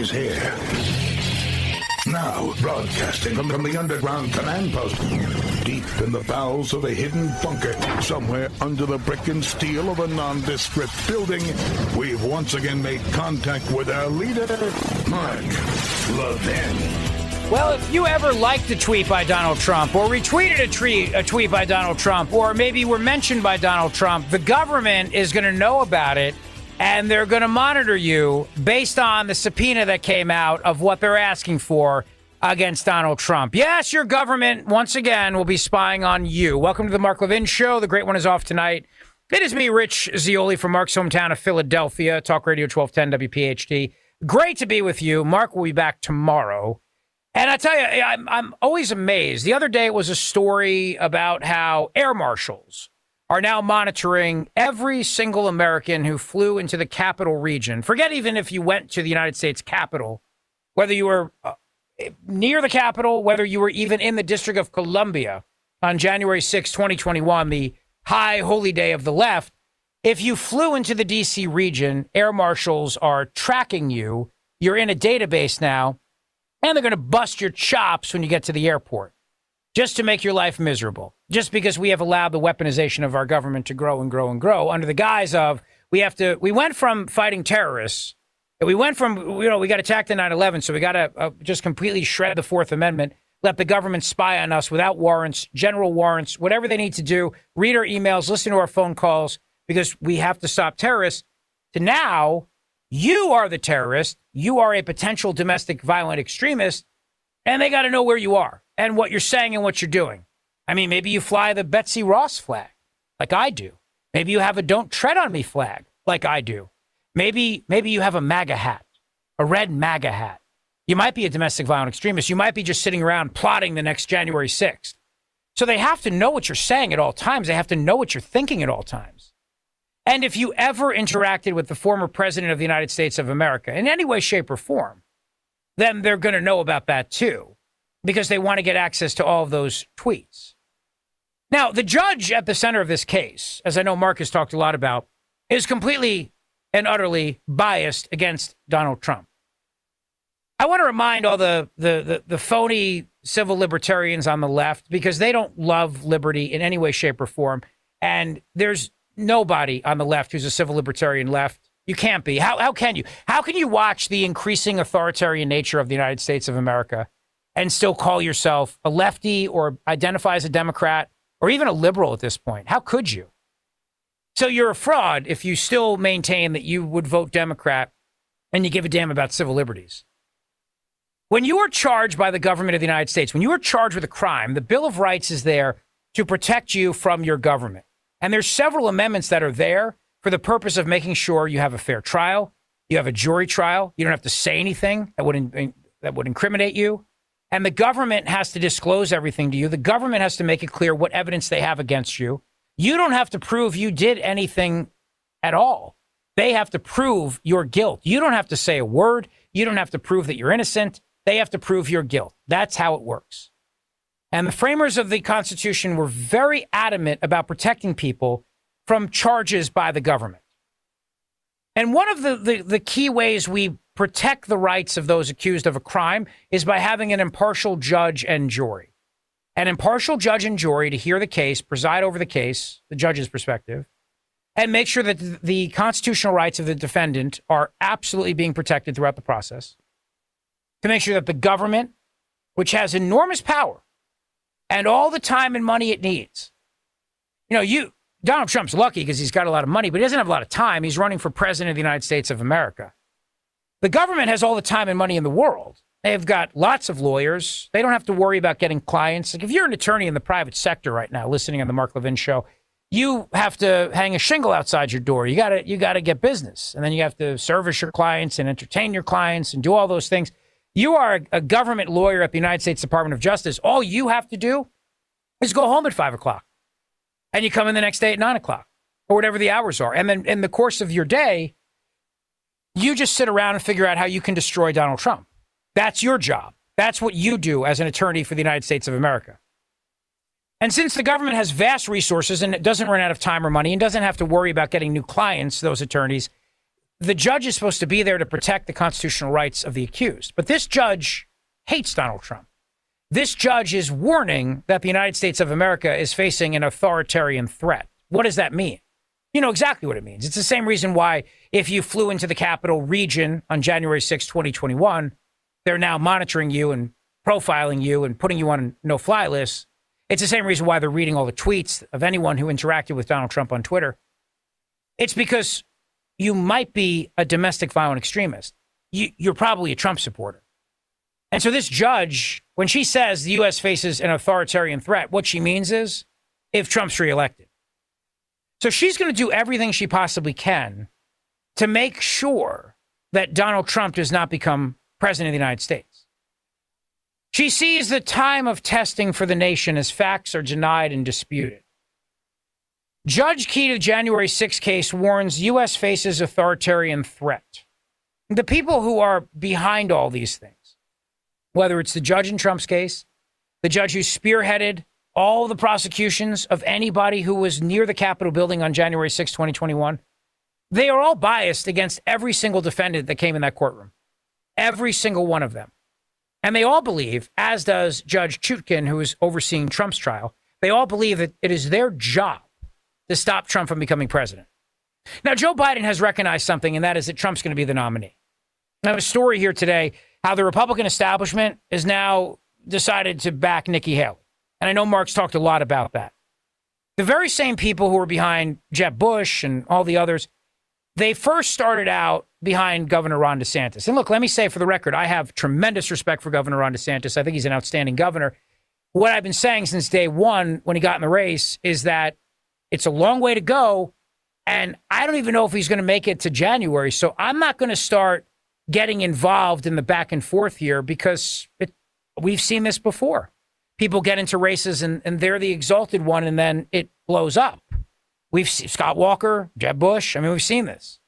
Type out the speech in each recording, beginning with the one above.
He's here. Now, broadcasting from the underground command post, deep in the bowels of a hidden bunker, somewhere under the brick and steel of a nondescript building, we've once again made contact with our leader, Mark Levin. Well, if you ever liked a tweet by Donald Trump, or retweeted a tweet by Donald Trump, or maybe were mentioned by Donald Trump, the government is going to know about it, and they're going to monitor you based on the subpoena that came out of what they're asking for against Donald Trump. Yes, your government, once again, will be spying on you. Welcome to the Mark Levin Show. The great one is off tonight. It is me, Rich Zeoli, from Mark's hometown of Philadelphia, Talk Radio 1210 WPHT. Great to be with you. Mark will be back tomorrow. And I tell you, I'm always amazed. The other day it was a story about how air marshals are now monitoring every single American who flew into the capital region. Forget even if you went to the United States Capitol, whether you were near the Capitol, whether you were even in the District of Columbia on January 6, 2021, the high holy day of the left. If you flew into the D.C. region, air marshals are tracking you. You're in a database now, and they're going to bust your chops when you get to the airport, just to make your life miserable, just because we have allowed the weaponization of our government to grow and grow and grow under the guise of we went from fighting terrorists, we went from, we got attacked in 9/11, so we got to just completely shred the Fourth Amendment, let the government spy on us without warrants, general warrants, whatever they need to do, read our emails, listen to our phone calls, because we have to stop terrorists, to now you are the terrorist, you are a potential domestic violent extremist, and they got to know where you are and what you're saying and what you're doing. I mean, maybe you fly the Betsy Ross flag, like I do. Maybe you have a Don't Tread on Me flag, like I do. Maybe you have a MAGA hat, a red MAGA hat. You might be a domestic violent extremist. You might be just sitting around plotting the next January 6th. So they have to know what you're saying at all times. They have to know what you're thinking at all times. And if you ever interacted with the former president of the United States of America in any way, shape, or form, then they're going to know about that too, because they want to get access to all of those tweets. Now, the judge at the center of this case, as I know Mark has talked a lot about, is completely and utterly biased against Donald Trump. I want to remind all the phony civil libertarians on the left, because they don't love liberty in any way, shape, or form. And there's nobody on the left who's a civil libertarian left. You can't be. How can you? How can you watch the increasing authoritarian nature of the United States of America and still call yourself a lefty or identify as a Democrat or even a liberal at this point? How could you? So you're a fraud if you still maintain that you would vote Democrat and you give a damn about civil liberties. When you are charged by the government of the United States, when you are charged with a crime, the Bill of Rights is there to protect you from your government. And there's several amendments that are there for the purpose of making sure you have a fair trial, you have a jury trial, you don't have to say anything that would incriminate you. And the government has to disclose everything to you. The government has to make it clear what evidence they have against you. You don't have to prove you did anything at all. They have to prove your guilt. You don't have to say a word. You don't have to prove that you're innocent. They have to prove your guilt. That's how it works. And the framers of the Constitution were very adamant about protecting people from charges by the government. And one of the key ways we protect the rights of those accused of a crime is by having an impartial judge and jury. An impartial judge and jury to hear the case, preside over the case, the judge's perspective, and make sure that the constitutional rights of the defendant are absolutely being protected throughout the process. To make sure that the government, which has enormous power and all the time and money it needs, Donald Trump's lucky because he's got a lot of money, but he doesn't have a lot of time. He's running for president of the United States of America. The government has all the time and money in the world. They've got lots of lawyers. They don't have to worry about getting clients. Like if you're an attorney in the private sector right now, listening on the Mark Levin Show, you have to hang a shingle outside your door. You gotta get business, and then you have to service your clients and entertain your clients and do all those things. You are a government lawyer at the United States Department of Justice. All you have to do is go home at 5 o'clock, and you come in the next day at 9 o'clock or whatever the hours are. And then in the course of your day, you just sit around and figure out how you can destroy Donald Trump. That's your job. That's what you do as an attorney for the United States of America. And since the government has vast resources and it doesn't run out of time or money and doesn't have to worry about getting new clients, those attorneys, the judge is supposed to be there to protect the constitutional rights of the accused. But this judge hates Donald Trump. This judge is warning that the United States of America is facing an authoritarian threat. What does that mean? You know exactly what it means. It's the same reason why if you flew into the capital region on January 6, 2021, they're now monitoring you and profiling you and putting you on a no-fly list. It's the same reason why they're reading all the tweets of anyone who interacted with Donald Trump on Twitter. It's because you might be a domestic violent extremist. You're probably a Trump supporter. And so this judge, when she says the U.S. faces an authoritarian threat, what she means is if Trump's reelected. So she's going to do everything she possibly can to make sure that Donald Trump does not become president of the United States. She sees the time of testing for the nation as facts are denied and disputed. Judge Key to the January 6 case warns U.S. faces authoritarian threat. The people who are behind all these things, whether it's the judge in Trump's case, the judge who spearheaded all the prosecutions of anybody who was near the Capitol building on January 6, 2021, they are all biased against every single defendant that came in that courtroom. Every single one of them. And they all believe, as does Judge Chutkan, who is overseeing Trump's trial, they all believe that it is their job to stop Trump from becoming president. Now, Joe Biden has recognized something, and that is that Trump's going to be the nominee. I have a story here today how the Republican establishment has now decided to back Nikki Haley. And I know Mark's talked a lot about that. The very same people who were behind Jeb Bush and all the others, they first started out behind Governor Ron DeSantis. And look, let me say for the record, I have tremendous respect for Governor Ron DeSantis. I think he's an outstanding governor. What I've been saying since day one when he got in the race is that it's a long way to go. And I don't even know if he's going to make it to January. So I'm not going to start getting involved in the back and forth here because we've seen this before. People get into races and they're the exalted one and then it blows up. We've seen Scott Walker, Jeb Bush. I mean, we've seen this.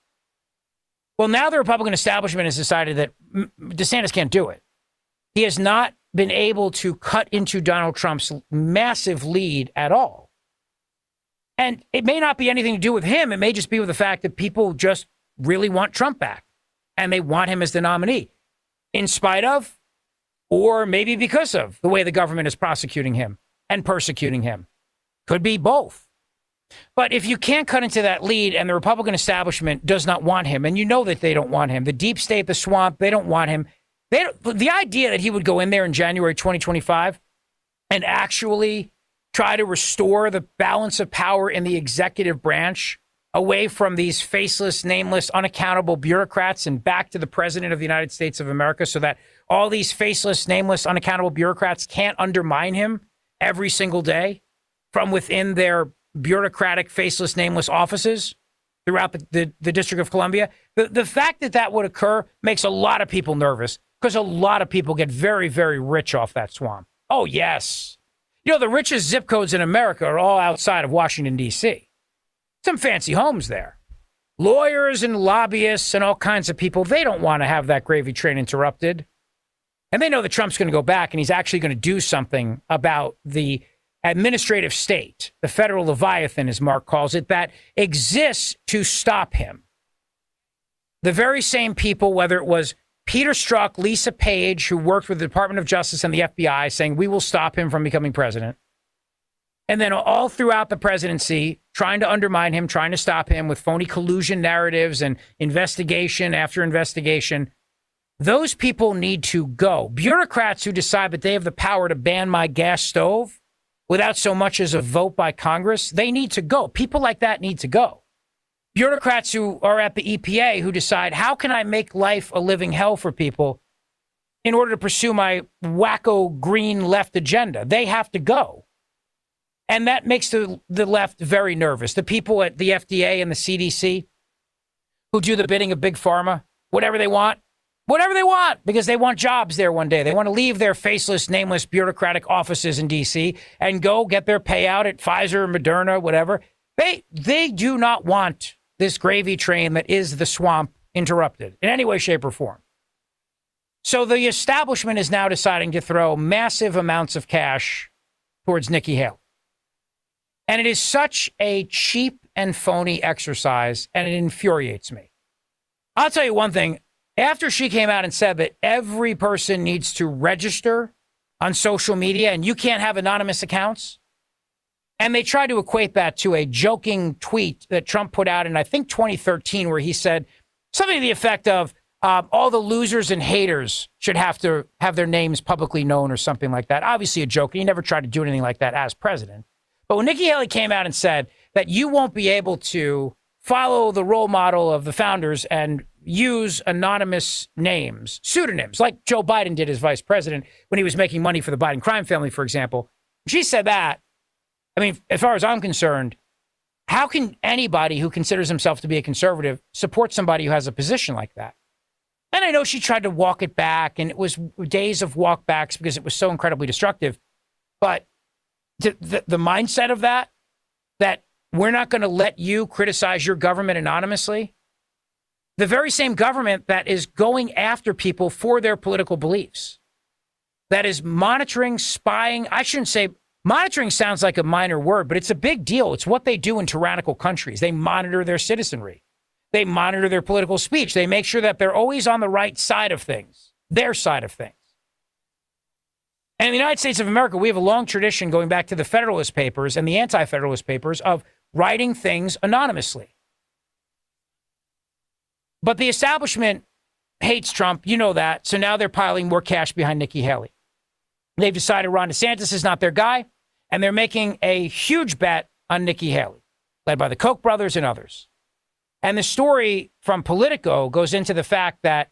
Well, now the Republican establishment has decided that DeSantis can't do it. He has not been able to cut into Donald Trump's massive lead at all. And it may not be anything to do with him. It may just be with the fact that people just really want Trump back and they want him as the nominee in spite of, or maybe because of the way the government is prosecuting him and persecuting him. Could be both. But if you can't cut into that lead and the Republican establishment does not want him, and you know that they don't want him, the deep state, the swamp, they don't want him. The idea that he would go in there in January 2025 and actually try to restore the balance of power in the executive branch away from these faceless, nameless, unaccountable bureaucrats and back to the president of the United States of America so that all these faceless, nameless, unaccountable bureaucrats can't undermine him every single day from within their bureaucratic, faceless, nameless offices throughout the District of Columbia. The fact that that would occur makes a lot of people nervous because a lot of people get very, very rich off that swamp. Oh, yes. You know, the richest zip codes in America are all outside of Washington, D.C. Some fancy homes there. Lawyers and lobbyists and all kinds of people, they don't want to have that gravy train interrupted. And they know that Trump's going to go back and he's actually going to do something about the administrative state, the federal Leviathan, as Mark calls it, that exists to stop him. The very same people, whether it was Peter Strzok, Lisa Page, who worked with the Department of Justice and the FBI, saying we will stop him from becoming president. And then all throughout the presidency, trying to undermine him, trying to stop him with phony collusion narratives and investigation after investigation. Those people need to go. Bureaucrats who decide that they have the power to ban my gas stove without so much as a vote by Congress, they need to go. People like that need to go. Bureaucrats who are at the EPA who decide, how can I make life a living hell for people in order to pursue my wacko green left agenda? They have to go. And that makes the left very nervous. The people at the FDA and the CDC who do the bidding of Big Pharma, whatever they want, because they want jobs there one day. They want to leave their faceless, nameless, bureaucratic offices in D.C. and go get their payout at Pfizer, Moderna, whatever. They do not want this gravy train that is the swamp interrupted in any way, shape, or form. So the establishment is now deciding to throw massive amounts of cash towards Nikki Haley. And it is such a cheap and phony exercise, and it infuriates me. I'll tell you one thing. After she came out and said that every person needs to register on social media and you can't have anonymous accounts, and they tried to equate that to a joking tweet that Trump put out in, I think, 2013, where he said something to the effect of all the losers and haters should have to have their names publicly known or something like that. Obviously a joke. He never tried to do anything like that as president. But when Nikki Haley came out and said that you won't be able to follow the role model of the founders and use anonymous names, pseudonyms, like Joe Biden did as vice president when he was making money for the Biden crime family, for example. She said that. I mean, as far as I'm concerned, how can anybody who considers himself to be a conservative support somebody who has a position like that? And I know she tried to walk it back, and it was days of walkbacks because it was so incredibly destructive. But the mindset of that we're not going to let you criticize your government anonymously, the very same government that is going after people for their political beliefs, that is monitoring, spying. I shouldn't say monitoring sounds like a minor word, but it's a big deal. It's what they do in tyrannical countries. They monitor their citizenry. They monitor their political speech. They make sure that they're always on the right side of things, their side of things. And in the United States of America, we have a long tradition going back to the Federalist Papers and the Anti-Federalist Papers of writing things anonymously. But the establishment hates Trump. You know that. So now they're piling more cash behind Nikki Haley. They've decided Ron DeSantis is not their guy, and they're making a huge bet on Nikki Haley, led by the Koch brothers and others. And the story from Politico goes into the fact that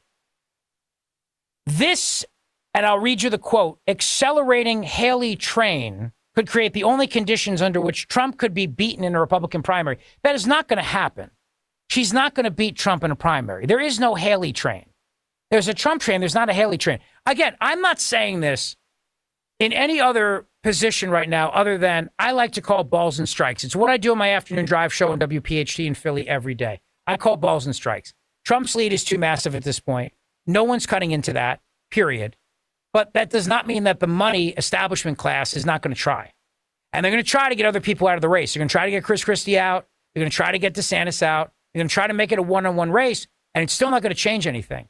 this, and I'll read you the quote, accelerating Haley train could create the only conditions under which Trump could be beaten in a Republican primary. That is not going to happen. She's not going to beat Trump in a primary. There is no Haley train. There's a Trump train. There's not a Haley train. Again, I'm not saying this in any other position right now other than I like to call balls and strikes. It's what I do on my afternoon drive show on WPHT in Philly every day. I call balls and strikes. Trump's lead is too massive at this point. No one's cutting into that, period. But that does not mean that the money establishment class is not going to try. And they're going to try to get other people out of the race. They're going to try to get Chris Christie out. They're going to try to get DeSantis out. They're going to try to make it a one-on-one race, and it's still not going to change anything.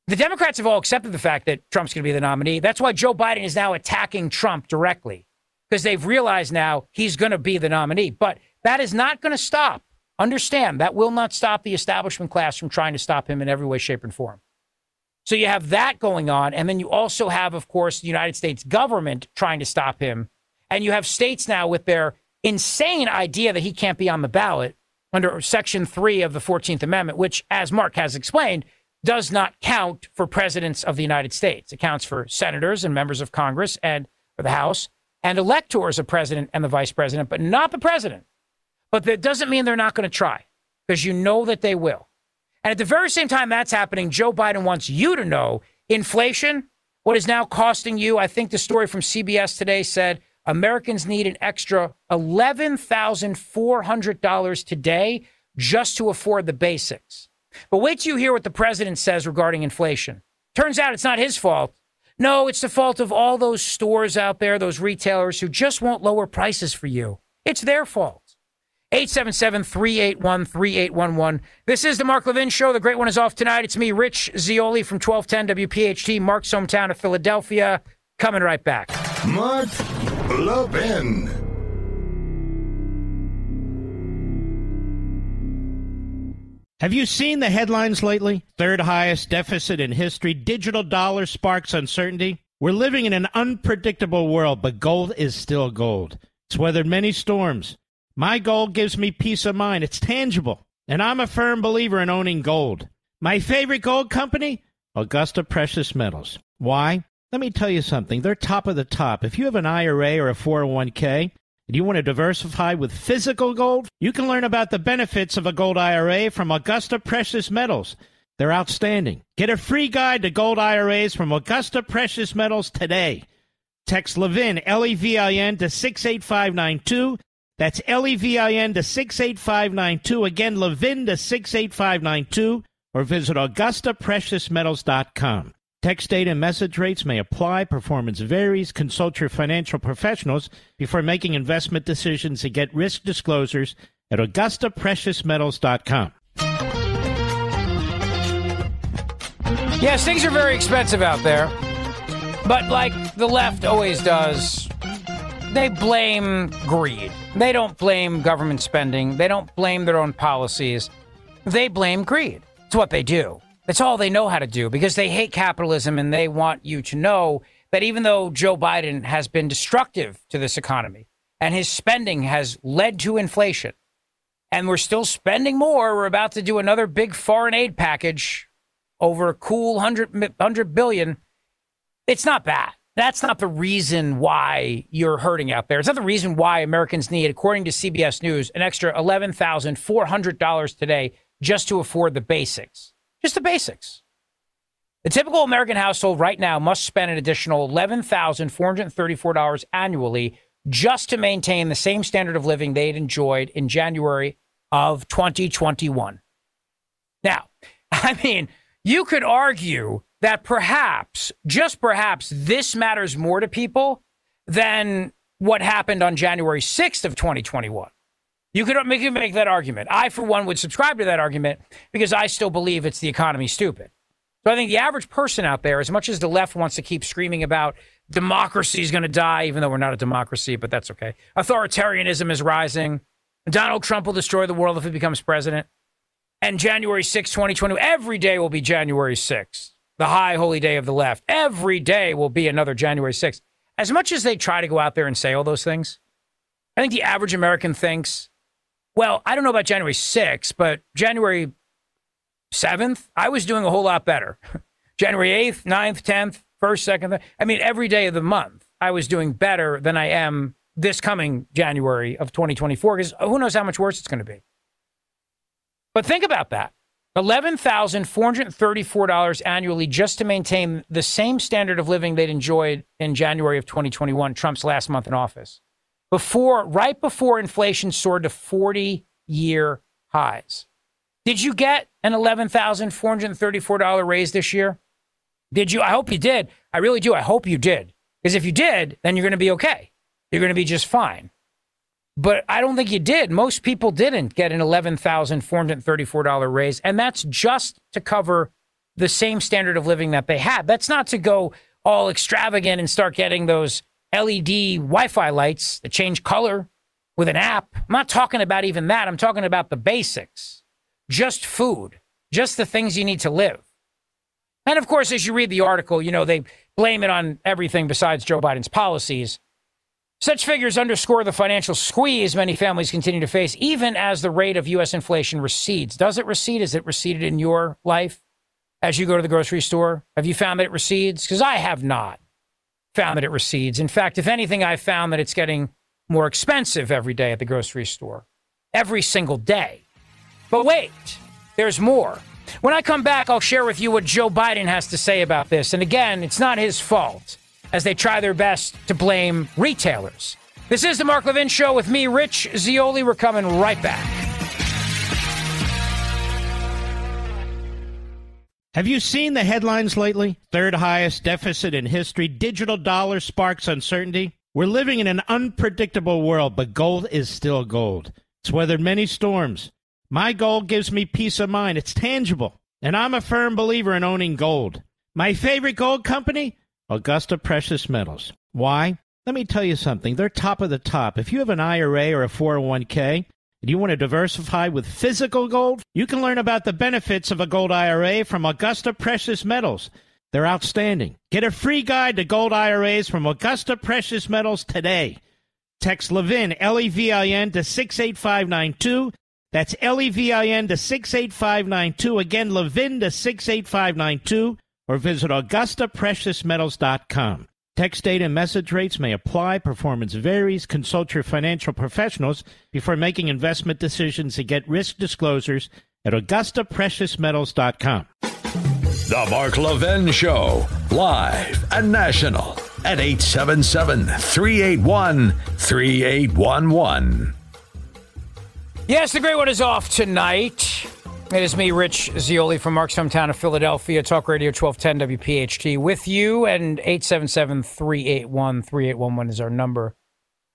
The Democrats have all accepted the fact that Trump's going to be the nominee. That's why Joe Biden is now attacking Trump directly, because they've realized now he's going to be the nominee. But that is not going to stop. Understand, that will not stop the establishment class from trying to stop him in every way, shape, and form. So you have that going on. And then you also have, of course, the United States government trying to stop him. And you have states now with their insane idea that he can't be on the ballot under Section 3 of the 14th Amendment, which, as Mark has explained, does not count for presidents of the United States. It counts for senators and members of Congress and for the House and electors of president and the vice president, but not the president. But that doesn't mean they're not going to try, because you know that they will. And at the very same time that's happening, Joe Biden wants you to know inflation, what is now costing you. I think the story from CBS today said Americans need an extra $11,400 today just to afford the basics. But wait till you hear what the president says regarding inflation. Turns out it's not his fault. No, it's the fault of all those stores out there, those retailers who just won't lower prices for you. It's their fault. 877-381-3811. This is the Mark Levin Show. The great one is off tonight. It's me, Rich Zeoli from 1210 WPHT, Mark's hometown of Philadelphia. Coming right back. Mark Levin. Have you seen the headlines lately? Third highest deficit in history. Digital dollar sparks uncertainty. We're living in an unpredictable world, but gold is still gold. It's weathered many storms. My gold gives me peace of mind. It's tangible. And I'm a firm believer in owning gold. My favorite gold company? Augusta Precious Metals. Why? Let me tell you something. They're top of the top. If you have an IRA or a 401k and you want to diversify with physical gold, you can learn about the benefits of a gold IRA from Augusta Precious Metals. They're outstanding. Get a free guide to gold IRAs from Augusta Precious Metals today. Text Levin, L-E-V-I-N, to 68592. That's Levin to 68592. Again, Levin to 68592, or visit AugustaPreciousMetals.com. Text data and message rates may apply. Performance varies. Consult your financial professionals before making investment decisions and get risk disclosures at AugustaPreciousMetals.com. Yes, things are very expensive out there. But like the left always does, they blame greed. They don't blame government spending. They don't blame their own policies. They blame greed. It's what they do. That's all they know how to do because they hate capitalism and they want you to know that even though Joe Biden has been destructive to this economy and his spending has led to inflation and we're still spending more, we're about to do another big foreign aid package over a cool 100 billion. It's not that. That's not the reason why you're hurting out there. It's not the reason why Americans need, according to CBS News, an extra $11,400 today just to afford the basics. Just the basics. The typical American household right now must spend an additional $11,434 annually just to maintain the same standard of living they'd enjoyed in January of 2021. Now, I mean, you could argue that perhaps, just perhaps, this matters more to people than what happened on January 6th of 2021. You could make that argument. I, for one, would subscribe to that argument because I still believe it's the economy stupid. So I think the average person out there, as much as the left wants to keep screaming about democracy is going to die, even though we're not a democracy, but that's okay. Authoritarianism is rising. Donald Trump will destroy the world if he becomes president. And January 6, 2020, every day will be January 6th, the high holy day of the left. Every day will be another January 6th. As much as they try to go out there and say all those things, I think the average American thinks, well, I don't know about January 6th, but January 7th, I was doing a whole lot better. January 8th, 9th, 10th, 1st, 2nd. I mean, every day of the month, I was doing better than I am this coming January of 2024, because who knows how much worse it's going to be. But think about that. $11,434 annually just to maintain the same standard of living they'd enjoyed in January of 2021, Trump's last month in office, right before inflation soared to 40-year highs. Did you get an $11,434 raise this year? Did you? I hope you did. I really do. I hope you did. Because if you did, then you're going to be okay. You're going to be just fine. But I don't think you did. Most people didn't get an $11,434 raise. And that's just to cover the same standard of living that they had. That's not to go all extravagant and start getting those LED Wi-Fi lights that change color with an app. I'm not talking about even that. I'm talking about the basics. Just food. Just the things you need to live. And of course, as you read the article, you know, they blame it on everything besides Joe Biden's policies. Such figures underscore the financial squeeze many families continue to face, even as the rate of U.S. inflation recedes. Does it recede? Has it receded in your life as you go to the grocery store? Have you found that it recedes? Because I have not found that it recedes. In fact, if anything, I've found that it's getting more expensive every day at the grocery store. Every single day. But wait, there's more. When I come back, I'll share with you what Joe Biden has to say about this. And again, it's not his fault, as they try their best to blame retailers. This is the Mark Levin Show with me, Rich Zeoli. We're coming right back. Have you seen the headlines lately? Third highest deficit in history. Digital dollar sparks uncertainty. We're living in an unpredictable world, but gold is still gold. It's weathered many storms. My gold gives me peace of mind. It's tangible. And I'm a firm believer in owning gold. My favorite gold company? Augusta Precious Metals. Why? Let me tell you something. They're top of the top. If you have an IRA or a 401k and you want to diversify with physical gold, you can learn about the benefits of a gold IRA from Augusta Precious Metals. They're outstanding. Get a free guide to gold IRAs from Augusta Precious Metals today. Text Levin, L-E-V-I-N, to 68592. That's L-E-V-I-N to 68592. Again, Levin to 68592. Or visit AugustaPreciousMetals.com. Text data and message rates may apply. Performance varies. Consult your financial professionals before making investment decisions and get risk disclosures at AugustaPreciousMetals.com. The Mark Levin Show, live and national at 877-381-3811. Yes, the great one is off tonight. It is me, Rich Zeoli, from Mark's hometown of Philadelphia, Talk Radio 1210 WPHT, with you, and 877-381-3811 is our number.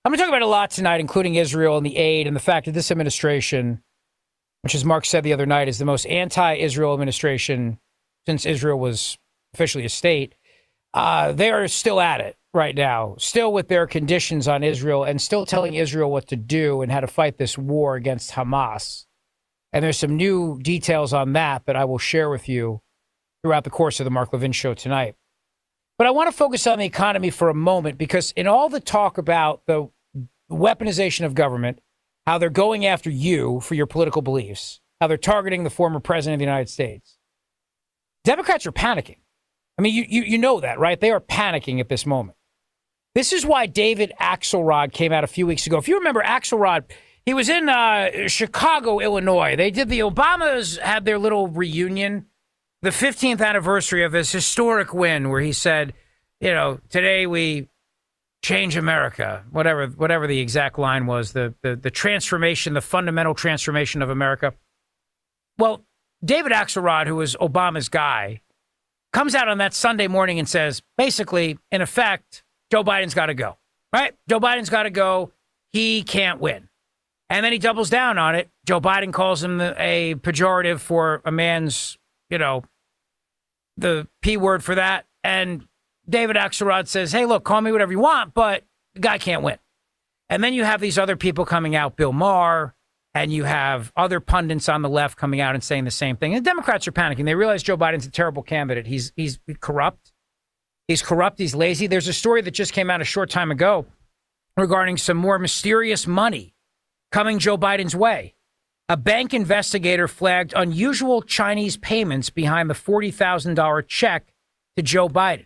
I'm going to talk about a lot tonight, including Israel and the aid and the fact that this administration, which, as Mark said the other night, is the most anti-Israel administration since Israel was officially a state, they are still at it right now, still with their conditions on Israel and still telling Israel what to do and how to fight this war against Hamas. And there's some new details on that I will share with you throughout the course of the Mark Levin Show tonight. But I want to focus on the economy for a moment, because in all the talk about the weaponization of government, how they're going after you for your political beliefs, how they're targeting the former president of the United States, Democrats are panicking. I mean, you know that, right? They are panicking at this moment. This is why David Axelrod came out a few weeks ago. If you remember Axelrod, he was in Chicago, Illinois. The Obamas had their little reunion, the 15th anniversary of his historic win, where he said, today we change America, whatever the exact line was, the transformation, the fundamental transformation of America. Well, David Axelrod, who was Obama's guy, comes out on that Sunday morning and says, basically, in effect, Joe Biden's got to go, right? Joe Biden's got to go. He can't win. And then he doubles down on it. Joe Biden calls him a pejorative for a man's, the P word for that. And David Axelrod says, hey, look, call me whatever you want, but the guy can't win. And then you have these other people coming out, Bill Maher, and you have other pundits on the left coming out and saying the same thing. And the Democrats are panicking. They realize Joe Biden's a terrible candidate. He's corrupt. He's corrupt. He's lazy. There's a story that just came out a short time ago regarding some more mysterious money coming Joe Biden's way. A bank investigator flagged unusual Chinese payments behind the $40,000 check to Joe Biden.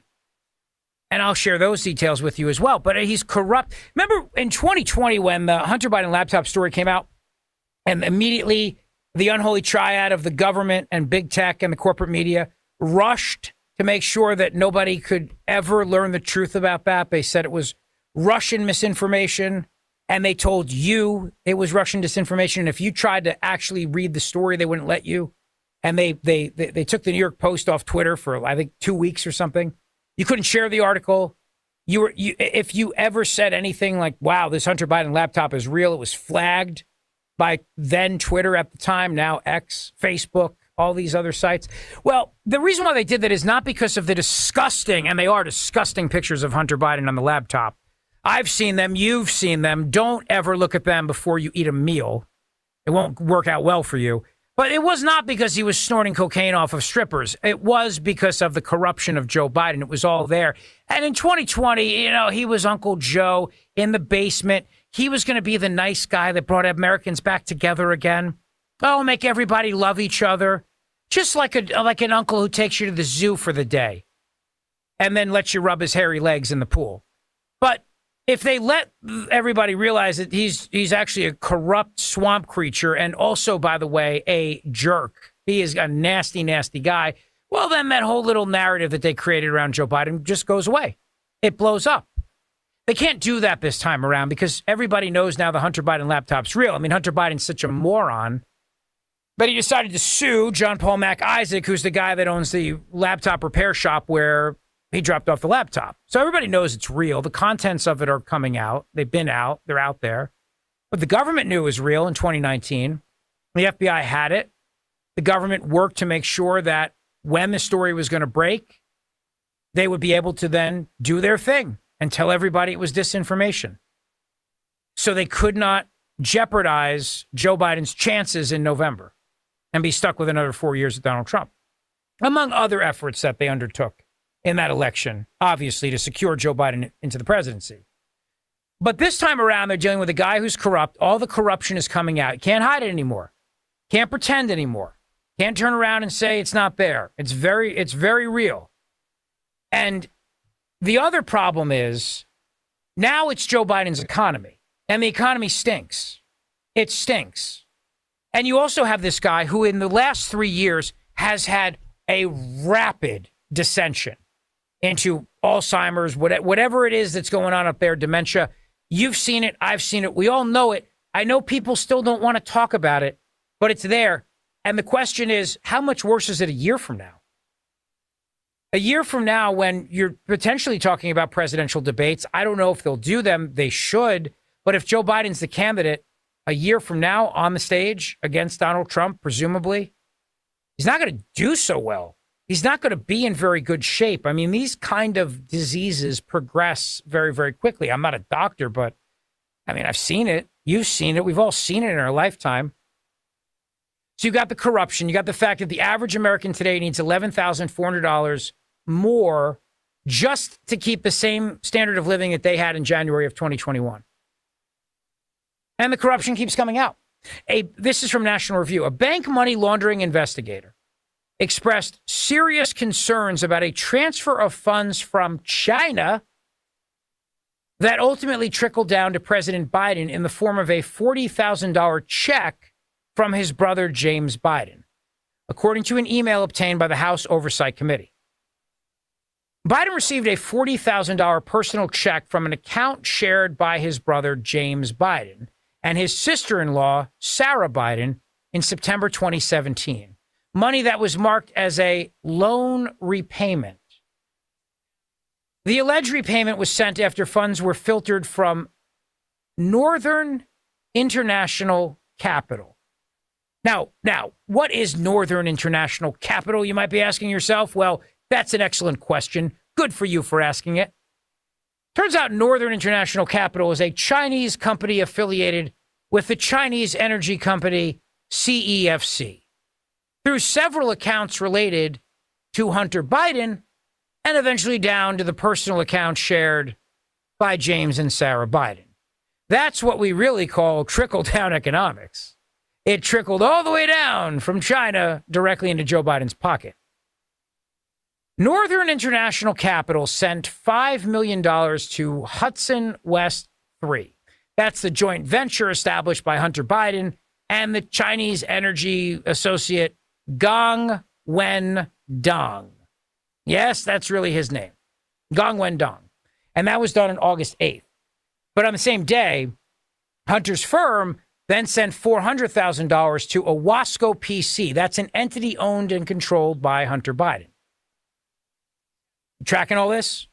And I'll share those details with you as well. But he's corrupt. Remember in 2020 when the Hunter Biden laptop story came out, and immediately the unholy triad of the government and big tech and the corporate media rushed to make sure that nobody could ever learn the truth about that. They said it was Russian misinformation, and they told you it was Russian disinformation. And if you tried to actually read the story, they wouldn't let you. And they took the New York Post off Twitter for, I think, 2 weeks or something. You couldn't share the article. If you ever said anything like, wow, this Hunter Biden laptop is real, it was flagged by then Twitter at the time, now X, Facebook, all these other sites. Well, the reason why they did that is not because of the disgusting, and they are disgusting, pictures of Hunter Biden on the laptop. I've seen them. You've seen them. Don't ever look at them before you eat a meal. It won't work out well for you. But it was not because he was snorting cocaine off of strippers. It was because of the corruption of Joe Biden. It was all there. And in 2020, he was Uncle Joe in the basement. He was going to be the nice guy that brought Americans back together again. Oh, make everybody love each other. Just like an uncle who takes you to the zoo for the day and then lets you rub his hairy legs in the pool. But if they let everybody realize that he's actually a corrupt swamp creature and also, by the way, a jerk, he is a nasty, nasty guy, well, then that whole little narrative that they created around Joe Biden just goes away. It blows up. They can't do that this time around because everybody knows now the Hunter Biden laptop's real. I mean, Hunter Biden's such a moron, but he decided to sue John Paul Mac Isaac, who's the guy that owns the laptop repair shop where he dropped off the laptop. So everybody knows it's real. The contents of it are coming out. They've been out. They're out there. But the government knew it was real in 2019. The FBI had it. The government worked to make sure that when the story was going to break, they would be able to then do their thing and tell everybody it was disinformation. So they could not jeopardize Joe Biden's chances in November and be stuck with another 4 years of Donald Trump, among other efforts that they undertook in that election, obviously, to secure Joe Biden into the presidency. But this time around, they're dealing with a guy who's corrupt. All the corruption is coming out. Can't hide it anymore. Can't pretend anymore. Can't turn around and say it's not there. It's very real. And the other problem is now it's Joe Biden's economy, and the economy stinks. It stinks. And you also have this guy who in the last 3 years has had a rapid dissension into Alzheimer's, whatever it is that's going on up there, dementia. You've seen it. I've seen it. We all know it. I know people still don't want to talk about it, but it's there. And the question is, how much worse is it a year from now? A year from now, when you're potentially talking about presidential debates, I don't know if they'll do them. They should. But if Joe Biden's the candidate a year from now on the stage against Donald Trump, presumably, he's not going to do so well. he's not going to be in very good shape. I mean, these kind of diseases progress very, very quickly. I'm not a doctor, but I mean, I've seen it. You've seen it. We've all seen it in our lifetime. So you got the corruption. You got the fact that the average American today needs $11,400 more just to keep the same standard of living that they had in January of 2021. And the corruption keeps coming out. This is from National Review. A bank money laundering investigator expressed serious concerns about a transfer of funds from China that ultimately trickled down to President Biden in the form of a $40,000 check from his brother, James Biden, according to an email obtained by the House Oversight Committee. Biden received a $40,000 personal check from an account shared by his brother, James Biden, and his sister-in-law, Sarah Biden, in September 2017. Money that was marked as a loan repayment. The alleged repayment was sent after funds were filtered from Northern International Capital. Now, what is Northern International Capital, you might be asking yourself? Well, that's an excellent question. Good for you for asking it. Turns out Northern International Capital is a Chinese company affiliated with the Chinese energy company CEFC through several accounts related to Hunter Biden and eventually down to the personal account shared by James and Sarah Biden. That's what we really call trickle-down economics. It trickled all the way down from China directly into Joe Biden's pocket. Northern International Capital sent $5 million to Hudson West 3. That's the joint venture established by Hunter Biden and the Chinese energy associate Gong Wendong. Yes, that's really his name. Gong Wendong. And that was done on August 8th. But on the same day, Hunter's firm then sent $400,000 to Owasco PC. That's an entity owned and controlled by Hunter Biden. Tracking all this?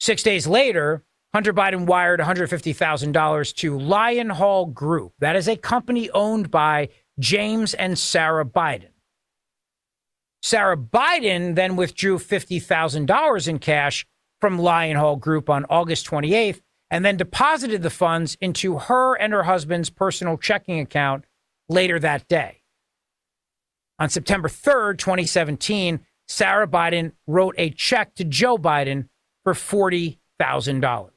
6 days later, Hunter Biden wired $150,000 to Lion Hall Group. That is a company owned by James and Sarah Biden. Sarah Biden then withdrew $50,000 in cash from Lion Hall Group on August 28th and then deposited the funds into her and her husband's personal checking account later that day. On September 3rd, 2017, Sarah Biden wrote a check to Joe Biden for $40,000.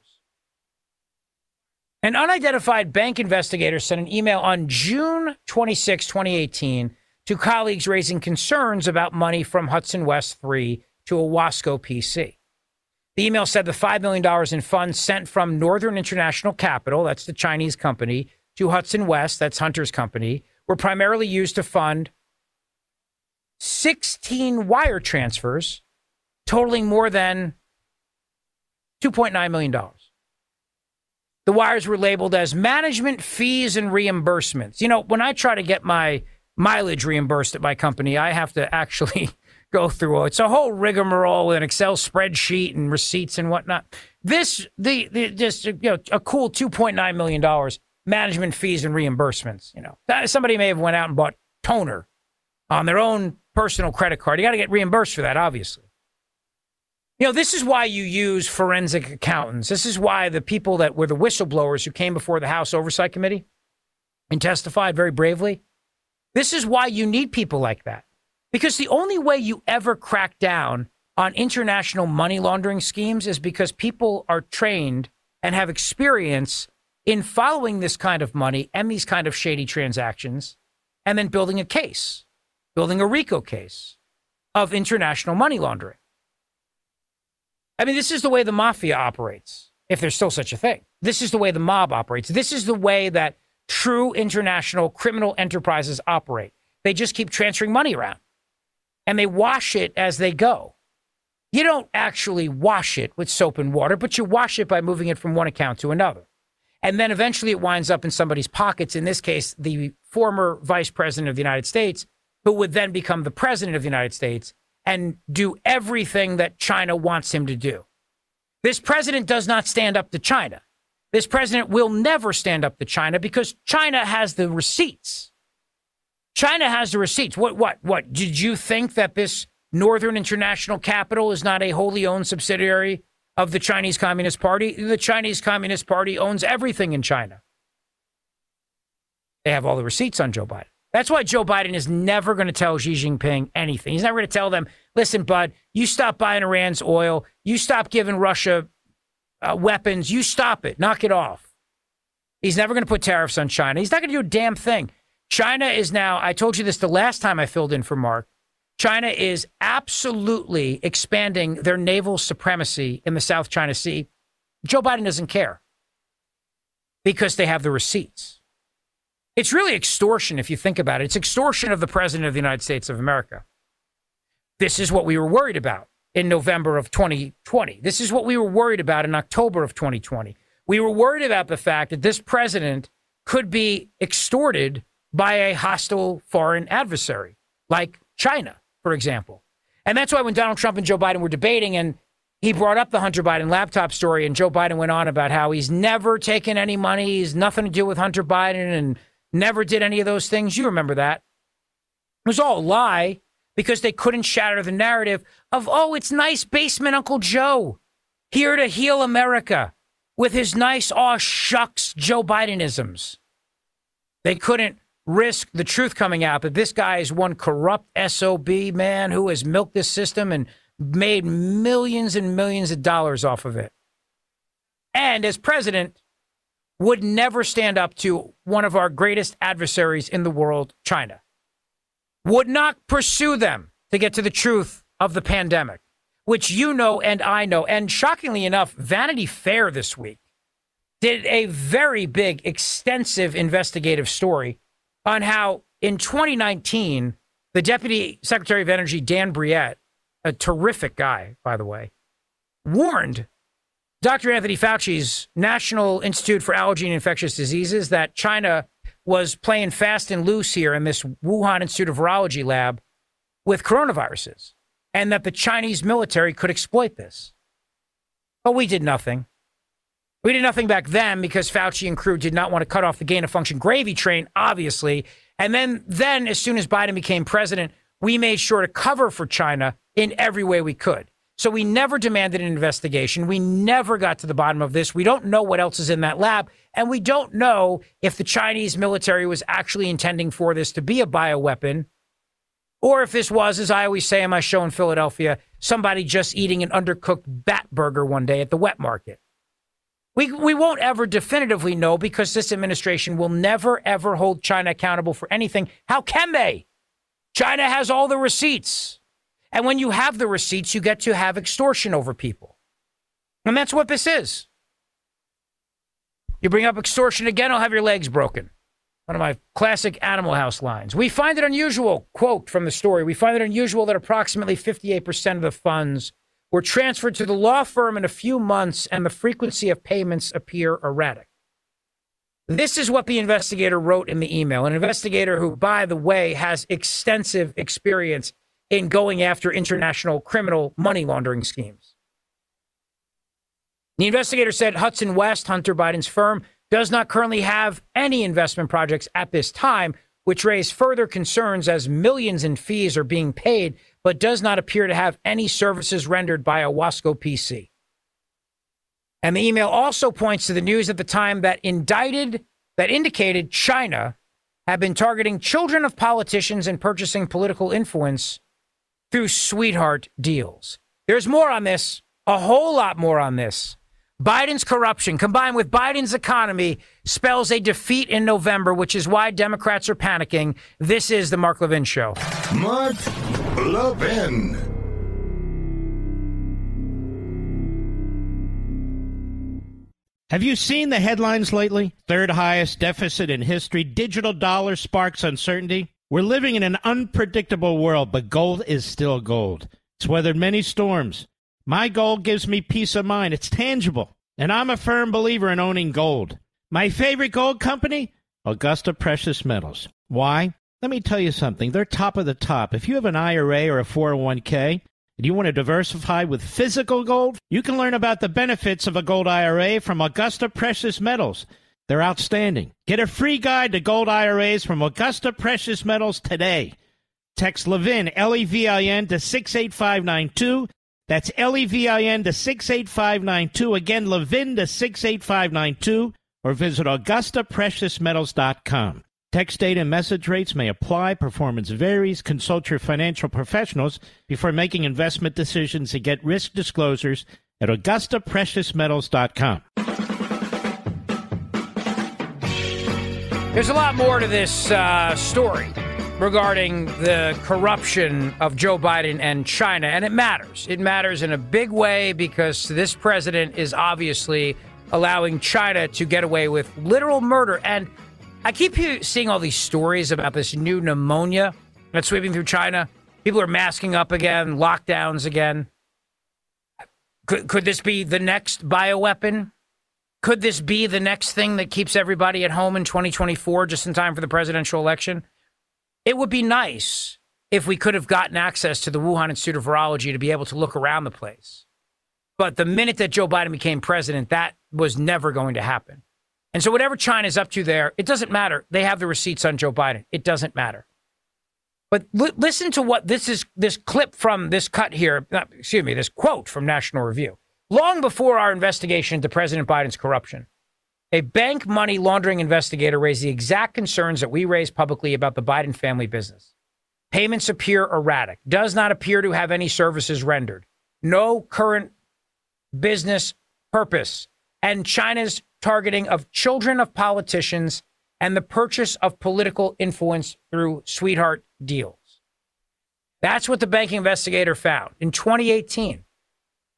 An unidentified bank investigator sent an email on June 26, 2018, to colleagues raising concerns about money from Hudson West 3 to Owasco PC. The email said the $5 million in funds sent from Northern International Capital, that's the Chinese company, to Hudson West, that's Hunter's company, were primarily used to fund 16 wire transfers totaling more than $2.9 million. The wires were labeled as management fees and reimbursements. You know, when I try to get my mileage reimbursed at my company, I have to actually go through it's a whole rigmarole with an Excel spreadsheet and receipts and whatnot. Just a cool $2.9 million management fees and reimbursements. You know, somebody may have went out and bought toner on their own personal credit card. You got to get reimbursed for that, obviously. You know, this is why you use forensic accountants. This is why the people that were the whistleblowers who came before the House Oversight Committee and testified very bravely. This is why you need people like that. Because the only way you ever crack down on international money laundering schemes is because people are trained and have experience in following this kind of money and these kind of shady transactions and then building a case, building a RICO case of international money laundering. I mean, this is the way the mafia operates, if there's still such a thing. This is the way the mob operates. This is the way that true international criminal enterprises operate. They just keep transferring money around, and they wash it as they go. You don't actually wash it with soap and water, but you wash it by moving it from one account to another. And then eventually it winds up in somebody's pockets, in this case, the former vice president of the United States, who would then become the president of the United States and do everything that China wants him to do. This president does not stand up to China. This president will never stand up to China because China has the receipts. China has the receipts. What? Did you think that this Northern International Capital is not a wholly owned subsidiary of the Chinese Communist Party. The Chinese Communist Party owns everything in China. They have all the receipts on Joe Biden. That's why Joe Biden is never going to tell Xi Jinping anything. He's never going to tell them, listen, bud, you stop buying Iran's oil. You stop giving Russia weapons. You stop it. Knock it off. He's never going to put tariffs on China. He's not going to do a damn thing. China is now, I told you this the last time I filled in for Mark, China is absolutely expanding their naval supremacy in the South China Sea. Joe Biden doesn't care because they have the receipts. It's really extortion if you think about it. It's extortion of the President of the United States of America. This is what we were worried about in November of 2020. This is what we were worried about in October of 2020. We were worried about the fact that this president could be extorted by a hostile foreign adversary, like China, for example. And that's why when Donald Trump and Joe Biden were debating and he brought up the Hunter Biden laptop story and Joe Biden went on about how he's never taken any money, he's nothing to do with Hunter Biden and never did any of those things. You remember that. It was all a lie because they couldn't shatter the narrative of, oh, it's nice basement Uncle Joe here to heal America with his nice, aw shucks Joe Bidenisms. They couldn't risk the truth coming out that this guy is one corrupt SOB man who has milked this system and made millions and millions of dollars off of it. And as president, would never stand up to one of our greatest adversaries in the world, China. Would not pursue them to get to the truth of the pandemic, which you know and I know. And shockingly enough, Vanity Fair this week did a very big, extensive investigative story on how in 2019, the Deputy Secretary of Energy, Dan Briette, a terrific guy, by the way, warned Dr. Anthony Fauci's National Institute for Allergy and Infectious Diseases that China was playing fast and loose here in this Wuhan Institute of Virology lab with coronaviruses and that the Chinese military could exploit this. But we did nothing. We did nothing back then because Fauci and crew did not want to cut off the gain-of-function gravy train, obviously. And then as soon as Biden became president, we made sure to cover for China in every way we could. So we never demanded an investigation. We never got to the bottom of this. We don't know what else is in that lab. And we don't know if the Chinese military was actually intending for this to be a bioweapon or if this was, as I always say in my show in Philadelphia, somebody just eating an undercooked bat burger one day at the wet market. We won't ever definitively know because this administration will never, ever hold China accountable for anything. How can they? China has all the receipts. And when you have the receipts, you get to have extortion over people. And that's what this is. You bring up extortion again, I'll have your legs broken. One of my classic Animal House lines. We find it unusual, quote from the story, we find it unusual that approximately 58% of the funds were transferred to the law firm in a few months and the frequency of payments appear erratic. This is what the investigator wrote in the email. An investigator who, by the way, has extensive experience in going after international criminal money laundering schemes. The investigator said Hudson West, Hunter Biden's firm, does not currently have any investment projects at this time, which raise further concerns as millions in fees are being paid, but does not appear to have any services rendered by a Wasco PC. And the email also points to the news at the time that indicated China had been targeting children of politicians and purchasing political influence through sweetheart deals. There's more on this, a whole lot more on this. Biden's corruption combined with Biden's economy spells a defeat in November, which is why Democrats are panicking. This is the Mark Levin Show. Mark Levin. Have you seen the headlines lately? Third highest deficit in history. Digital dollar sparks uncertainty. We're living in an unpredictable world, but gold is still gold. It's weathered many storms. My gold gives me peace of mind. It's tangible. And I'm a firm believer in owning gold. My favorite gold company? Augusta Precious Metals. Why? Let me tell you something. They're top of the top. If you have an IRA or a 401k and you want to diversify with physical gold, you can learn about the benefits of a gold IRA from Augusta Precious Metals. They're outstanding. Get a free guide to gold IRAs from Augusta Precious Metals today. Text Levin, L-E-V-I-N, to 68592. That's L-E-V-I-N to 68592. Again, Levin to 68592. Or visit AugustaPreciousMetals.com. Text data and message rates may apply. Performance varies. Consult your financial professionals before making investment decisions and get risk disclosures at AugustaPreciousMetals.com. There's a lot more to this story regarding the corruption of Joe Biden and China, and it matters. It matters in a big way because this president is obviously allowing China to get away with literal murder. And I keep seeing all these stories about this new pneumonia that's sweeping through China. People are masking up again, lockdowns again. Could this be the next bioweapon? Could this be the next thing that keeps everybody at home in 2024, just in time for the presidential election? It would be nice if we could have gotten access to the Wuhan Institute of Virology to be able to look around the place. But the minute that Joe Biden became president, that was never going to happen. And so whatever China's up to there, it doesn't matter. They have the receipts on Joe Biden. It doesn't matter. But listen to what this clip from this cut here, this quote from National Review. Long before our investigation into President Biden's corruption, a bank money laundering investigator raised the exact concerns that we raised publicly about the Biden family business. Payments appear erratic, does not appear to have any services rendered, no current business purpose, and China's targeting of children of politicians and the purchase of political influence through sweetheart deals. That's what the banking investigator found in 2018.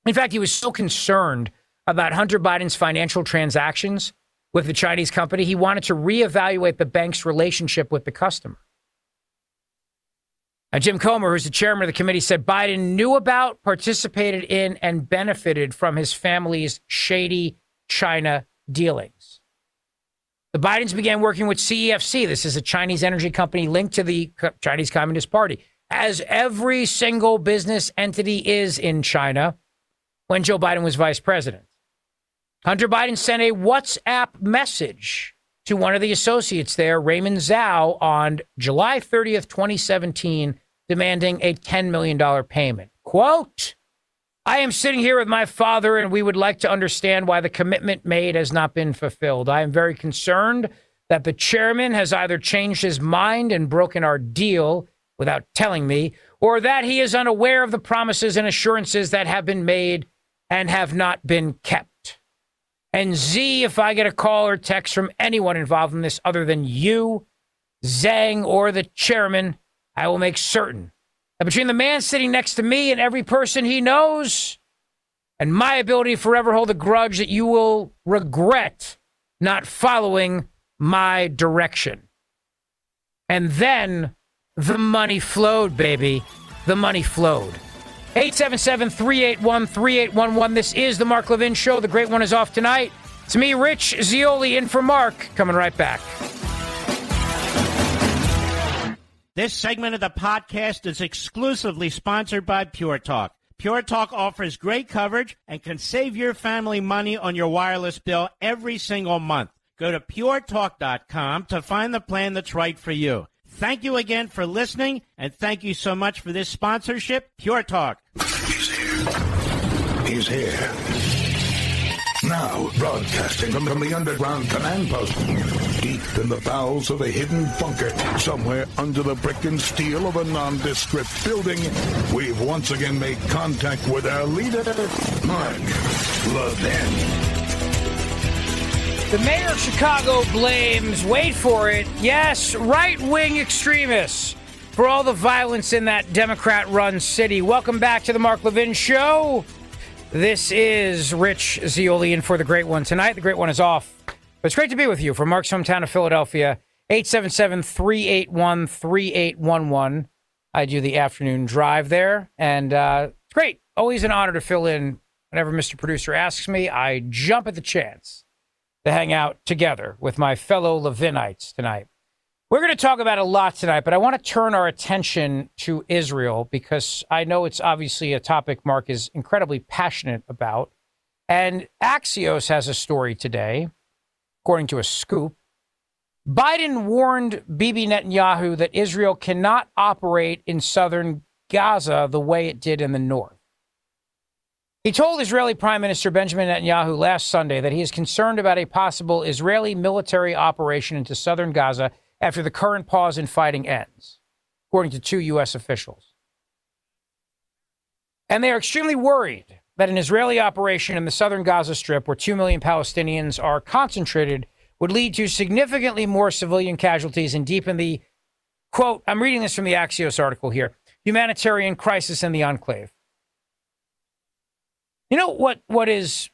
In fact, he was so concerned about Hunter Biden's financial transactions with the Chinese company, he wanted to reevaluate the bank's relationship with the customer. Jim Comer, who's the chairman of the committee, said Biden knew about, participated in, and benefited from his family's shady China dealings. The Bidens began working with CEFC. This is a Chinese energy company linked to the Chinese Communist Party, as every single business entity is in China, when Joe Biden was vice president. Hunter Biden sent a WhatsApp message to one of the associates there, Raymond Zhao, on July 30th, 2017, demanding a $10 million payment. Quote, I am sitting here with my father, and we would like to understand why the commitment made has not been fulfilled. I am very concerned that the chairman has either changed his mind and broken our deal without telling me, or that he is unaware of the promises and assurances that have been made and have not been kept. And Z, if I get a call or text from anyone involved in this other than you, Zhang, or the chairman, I will make certain that between the man sitting next to me and every person he knows, and my ability to forever hold a grudge, that you will regret not following my direction. And then the money flowed, baby. The money flowed. 877-381-3811. This is the Mark Levin Show. The great one is off tonight. It's me, Rich Zeoli, in for Mark. Coming right back. This segment of the podcast is exclusively sponsored by Pure Talk. Pure Talk offers great coverage and can save your family money on your wireless bill every single month. Go to puretalk.com to find the plan that's right for you. Thank you again for listening, and thank you so much for this sponsorship, Pure Talk. He's here. He's here. Now, broadcasting from the underground command post, deep in the bowels of a hidden bunker, somewhere under the brick and steel of a nondescript building, we've once again made contact with our leader, Mark Levin. The mayor of Chicago blames, wait for it, yes, right-wing extremists for all the violence in that Democrat-run city. Welcome back to the Mark Levin Show. This is Rich Zeoli in for the Great One tonight. The Great One is off. But it's great to be with you from Mark's hometown of Philadelphia. 877-381-3811. I do the afternoon drive there, and it's great. Always an honor to fill in whenever Mr. Producer asks me. I jump at the chance to hang out together with my fellow Levinites tonight. We're going to talk about a lot tonight, but I want to turn our attention to Israel because I know it's obviously a topic Mark is incredibly passionate about. And Axios has a story today, according to a scoop, Biden warned Bibi Netanyahu that Israel cannot operate in southern Gaza the way it did in the north. He told Israeli Prime Minister Benjamin Netanyahu last Sunday that he is concerned about a possible Israeli military operation into southern Gaza after the current pause in fighting ends, according to 2 U.S. officials. And they are extremely worried that an Israeli operation in the southern Gaza Strip, where 2 million Palestinians are concentrated, would lead to significantly more civilian casualties and deepen the, quote, I'm reading this from the Axios article here, humanitarian crisis in the enclave. You know what is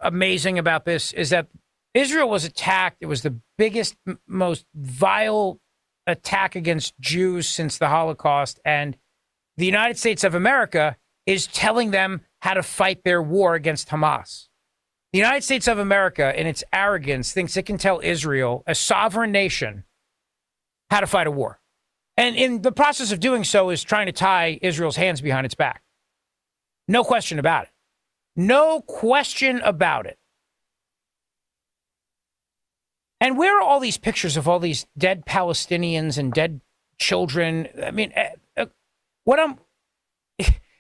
amazing about this is that Israel was attacked. It was the biggest, most vile attack against Jews since the Holocaust. And the United States of America is telling them how to fight their war against Hamas. The United States of America, in its arrogance, thinks it can tell Israel, a sovereign nation, how to fight a war. And in the process of doing so is trying to tie Israel's hands behind its back. No question about it. No question about it. And where are all these pictures of all these dead Palestinians and dead children? I mean,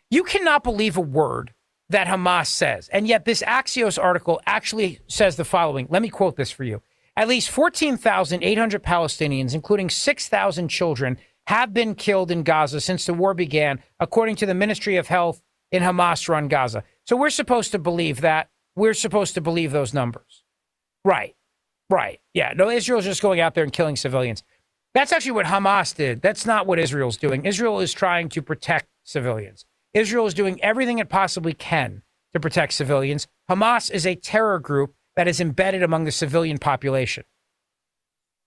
you cannot believe a word that Hamas says. And yet this Axios article actually says the following. Let me quote this for you. At least 14,800 Palestinians, including 6,000 children, have been killed in Gaza since the war began, according to the Ministry of Health in Hamas-run Gaza. So we're supposed to believe that. We're supposed to believe those numbers. Right. Yeah. No, Israel's just going out there and killing civilians. That's actually what Hamas did. That's not what Israel's doing. Israel is trying to protect civilians. Israel is doing everything it possibly can to protect civilians. Hamas is a terror group that is embedded among the civilian population.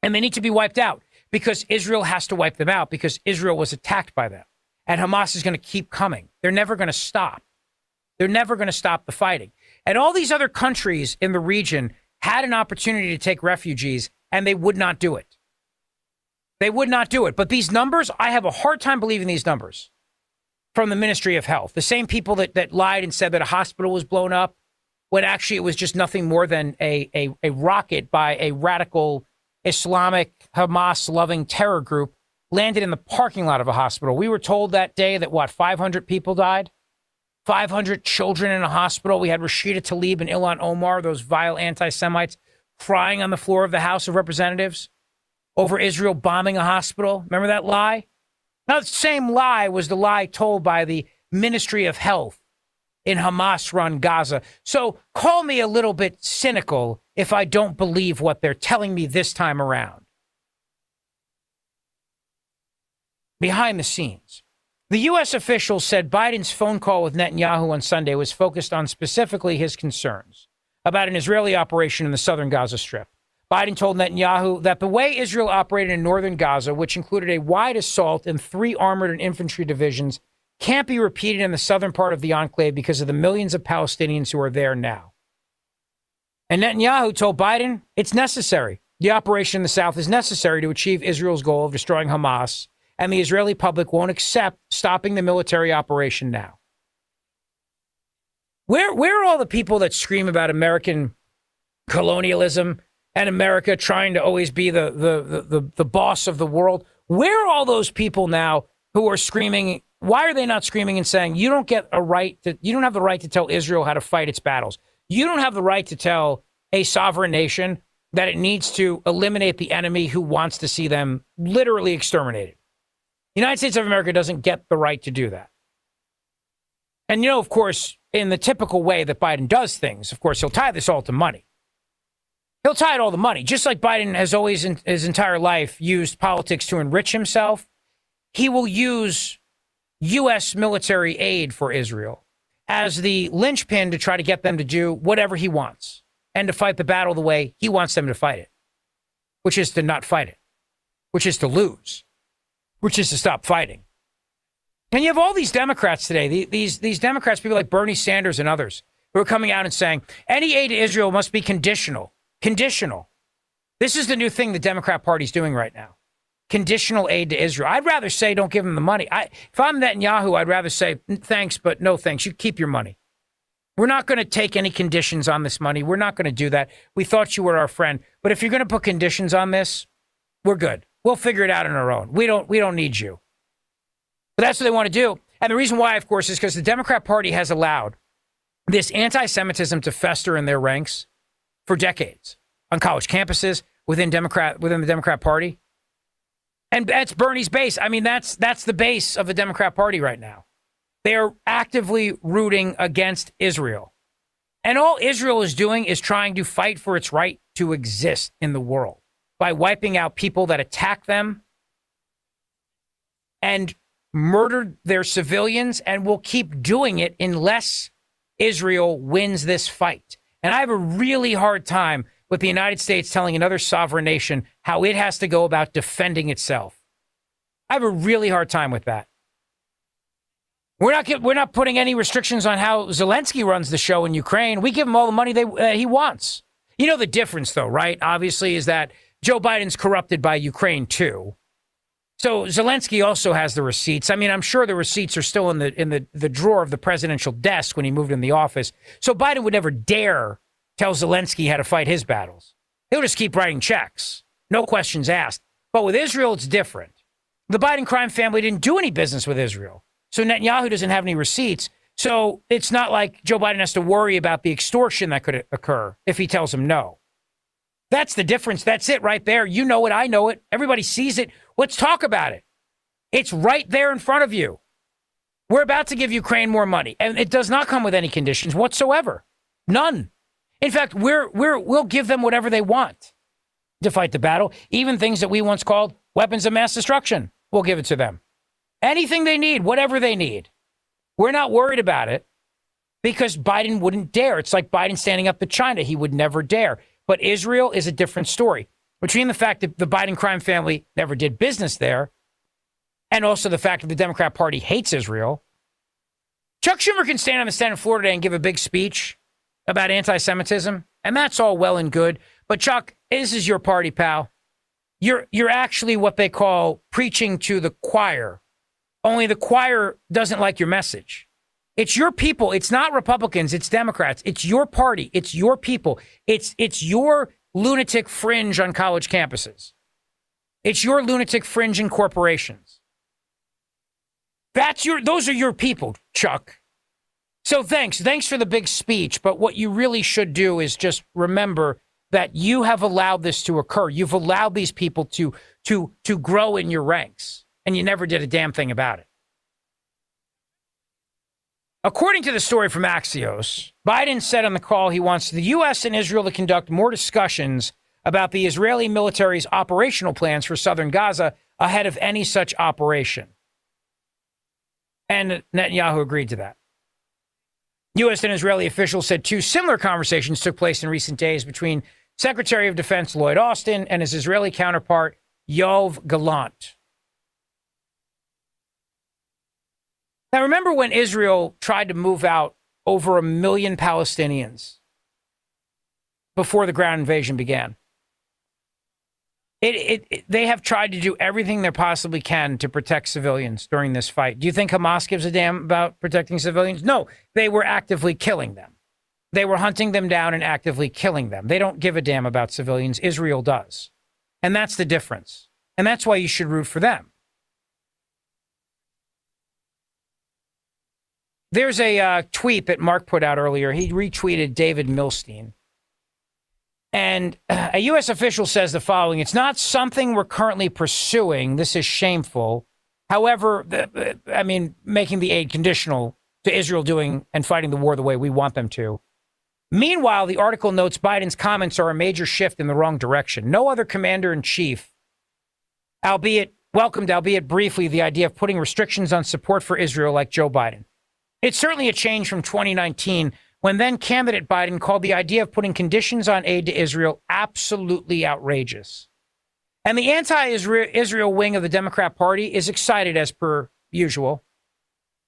And they need to be wiped out because Israel has to wipe them out because Israel was attacked by them. And Hamas is going to keep coming. They're never going to stop. They're never going to stop the fighting. And all these other countries in the region had an opportunity to take refugees, and they would not do it. They would not do it. But these numbers, I have a hard time believing these numbers from the Ministry of Health. The same people that lied and said that a hospital was blown up when actually it was just nothing more than a rocket by a radical Islamic Hamas-loving terror group landed in the parking lot of a hospital. We were told that day that, 500 people died? 500 children in a hospital. We had Rashida Tlaib and Ilhan Omar, those vile anti-Semites, crying on the floor of the House of Representatives over Israel bombing a hospital. Remember that lie? Now, the same lie was the lie told by the Ministry of Health in Hamas-run Gaza. So call me a little bit cynical if I don't believe what they're telling me this time around. Behind the scenes, the U.S. official said Biden's phone call with Netanyahu on Sunday was focused on specifically his concerns about an Israeli operation in the southern Gaza Strip. Biden told Netanyahu that the way Israel operated in northern Gaza, which included a wide assault and 3 armored and infantry divisions, can't be repeated in the southern part of the enclave because of the millions of Palestinians who are there now. And Netanyahu told Biden it's necessary. The operation in the south is necessary to achieve Israel's goal of destroying Hamas, and the Israeli public won't accept stopping the military operation now. Where are all the people that scream about American colonialism and America trying to always be the boss of the world? Where are all those people now who are screaming? Why are they not screaming and saying you don't have the right to tell Israel how to fight its battles? You don't have the right to tell a sovereign nation that it needs to eliminate the enemy who wants to see them literally exterminated. The United States of America doesn't get the right to do that. And, of course, in the typical way that Biden does things, of course, he'll tie this all to money. He'll tie it all to money. Just like Biden has always in his entire life used politics to enrich himself, he will use U.S. military aid for Israel as the linchpin to try to get them to do whatever he wants and to fight the battle the way he wants them to fight it, which is to not fight it, which is to lose, which is to stop fighting. And you have all these Democrats today, these Democrats, people like Bernie Sanders and others, who are coming out and saying any aid to Israel must be conditional. Conditional. This is the new thing the Democrat Party's doing right now. Conditional aid to Israel. I'd rather say don't give them the money. If I'm Netanyahu, I'd rather say thanks, but no thanks. You keep your money. We're not going to take any conditions on this money. We're not going to do that. We thought you were our friend. But if you're going to put conditions on this, we're good. We'll figure it out on our own. We don't need you. But that's what they want to do. And the reason why, of course, is because the Democrat Party has allowed this anti-Semitism to fester in their ranks for decades on college campuses, within the Democrat Party. And that's Bernie's base. I mean, that's the base of the Democrat Party right now. They are actively rooting against Israel. And all Israel is doing is trying to fight for its right to exist in the world by wiping out people that attack them and murdered their civilians, and will keep doing it unless Israel wins this fight. And I have a really hard time with the United States telling another sovereign nation how it has to go about defending itself. I have a really hard time with that. We're not putting any restrictions on how Zelensky runs the show in Ukraine. We give him all the money he wants. You know the difference, though, right? Obviously, is that Joe Biden's corrupted by Ukraine too. So Zelensky also has the receipts. I mean, I'm sure the receipts are still in the drawer of the presidential desk when he moved in the office. So Biden would never dare tell Zelensky how to fight his battles. He'll just keep writing checks. No questions asked. But with Israel, it's different. The Biden crime family didn't do any business with Israel. So Netanyahu doesn't have any receipts. So it's not like Joe Biden has to worry about the extortion that could occur if he tells him no. That's the difference. That's it right there. You know it. I know it. Everybody sees it. Let's talk about it. It's right there in front of you. We're about to give Ukraine more money, and it does not come with any conditions whatsoever. None. In fact, we'll give them whatever they want to fight the battle. Even things that we once called weapons of mass destruction, we'll give it to them. Anything they need, whatever they need. We're not worried about it because Biden wouldn't dare. It's like Biden standing up to China. He would never dare. But Israel is a different story. Between the fact that the Biden crime family never did business there and also the fact that the Democrat Party hates Israel, Chuck Schumer can stand on the Senate floor today and give a big speech about anti-Semitism, and that's all well and good. But Chuck, this is your party, pal. You're actually what they call preaching to the choir. Only the choir doesn't like your message. It's your people. It's not Republicans. It's Democrats. It's your party. It's your people. It's your lunatic fringe on college campuses. It's your lunatic fringe in corporations. Those are your people, Chuck. So thanks for the big speech. But what you really should do is just remember that you have allowed this to occur. You've allowed these people to grow in your ranks, and you never did a damn thing about it. According to the story from Axios, Biden said on the call he wants the U.S. and Israel to conduct more discussions about the Israeli military's operational plans for southern Gaza ahead of any such operation. And Netanyahu agreed to that. U.S. and Israeli officials said two similar conversations took place in recent days between Secretary of Defense Lloyd Austin and his Israeli counterpart, Yoav Gallant. Now, remember when Israel tried to move out over 1 million Palestinians before the ground invasion began? They have tried to do everything they possibly can to protect civilians during this fight. Do you think Hamas gives a damn about protecting civilians? No, they were actively killing them. They were hunting them down and actively killing them. They don't give a damn about civilians. Israel does. And that's the difference. And that's why you should root for them. There's a tweet that Mark put out earlier. He retweeted David Milstein. And a U.S. official says the following: it's not something we're currently pursuing. This is shameful. However, making the aid conditional to Israel doing and fighting the war the way we want them to. Meanwhile, the article notes Biden's comments are a major shift in the wrong direction. No other commander-in-chief, welcomed, albeit briefly, the idea of putting restrictions on support for Israel like Joe Biden. It's certainly a change from 2019, when then candidate Biden called the idea of putting conditions on aid to Israel absolutely outrageous. And the anti-Israel wing of the Democrat Party is excited as per usual.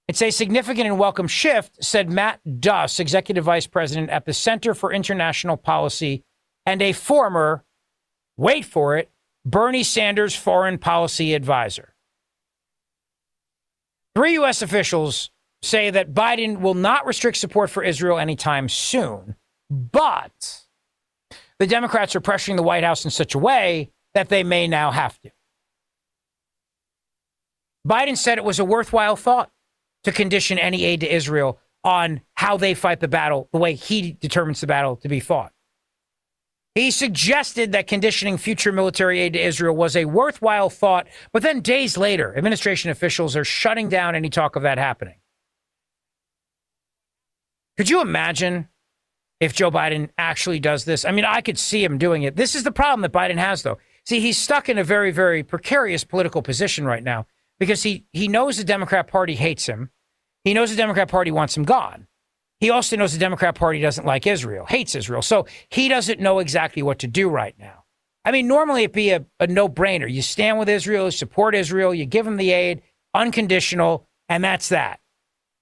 It's a significant and welcome shift, said Matt Duss, executive vice president at the Center for International Policy and a former, wait for it, Bernie Sanders foreign policy advisor. 3 U.S. officials say that Biden will not restrict support for Israel anytime soon, but the Democrats are pressuring the White House in such a way that they may now have to. Biden said it was a worthwhile thought to condition any aid to Israel on how they fight the battle, the way he determines the battle to be fought. He suggested that conditioning future military aid to Israel was a worthwhile thought, but then days later, administration officials are shutting down any talk of that happening. Could you imagine if Joe Biden actually does this? I mean, I could see him doing it. This is the problem that Biden has, though. See, he's stuck in a very, very precarious political position right now because he knows the Democrat Party hates him. He knows the Democrat Party wants him gone. He also knows the Democrat Party doesn't like Israel, hates Israel. So he doesn't know exactly what to do right now. I mean, normally it'd be a no-brainer. You stand with Israel, you support Israel, you give them the aid, unconditional, and that's that.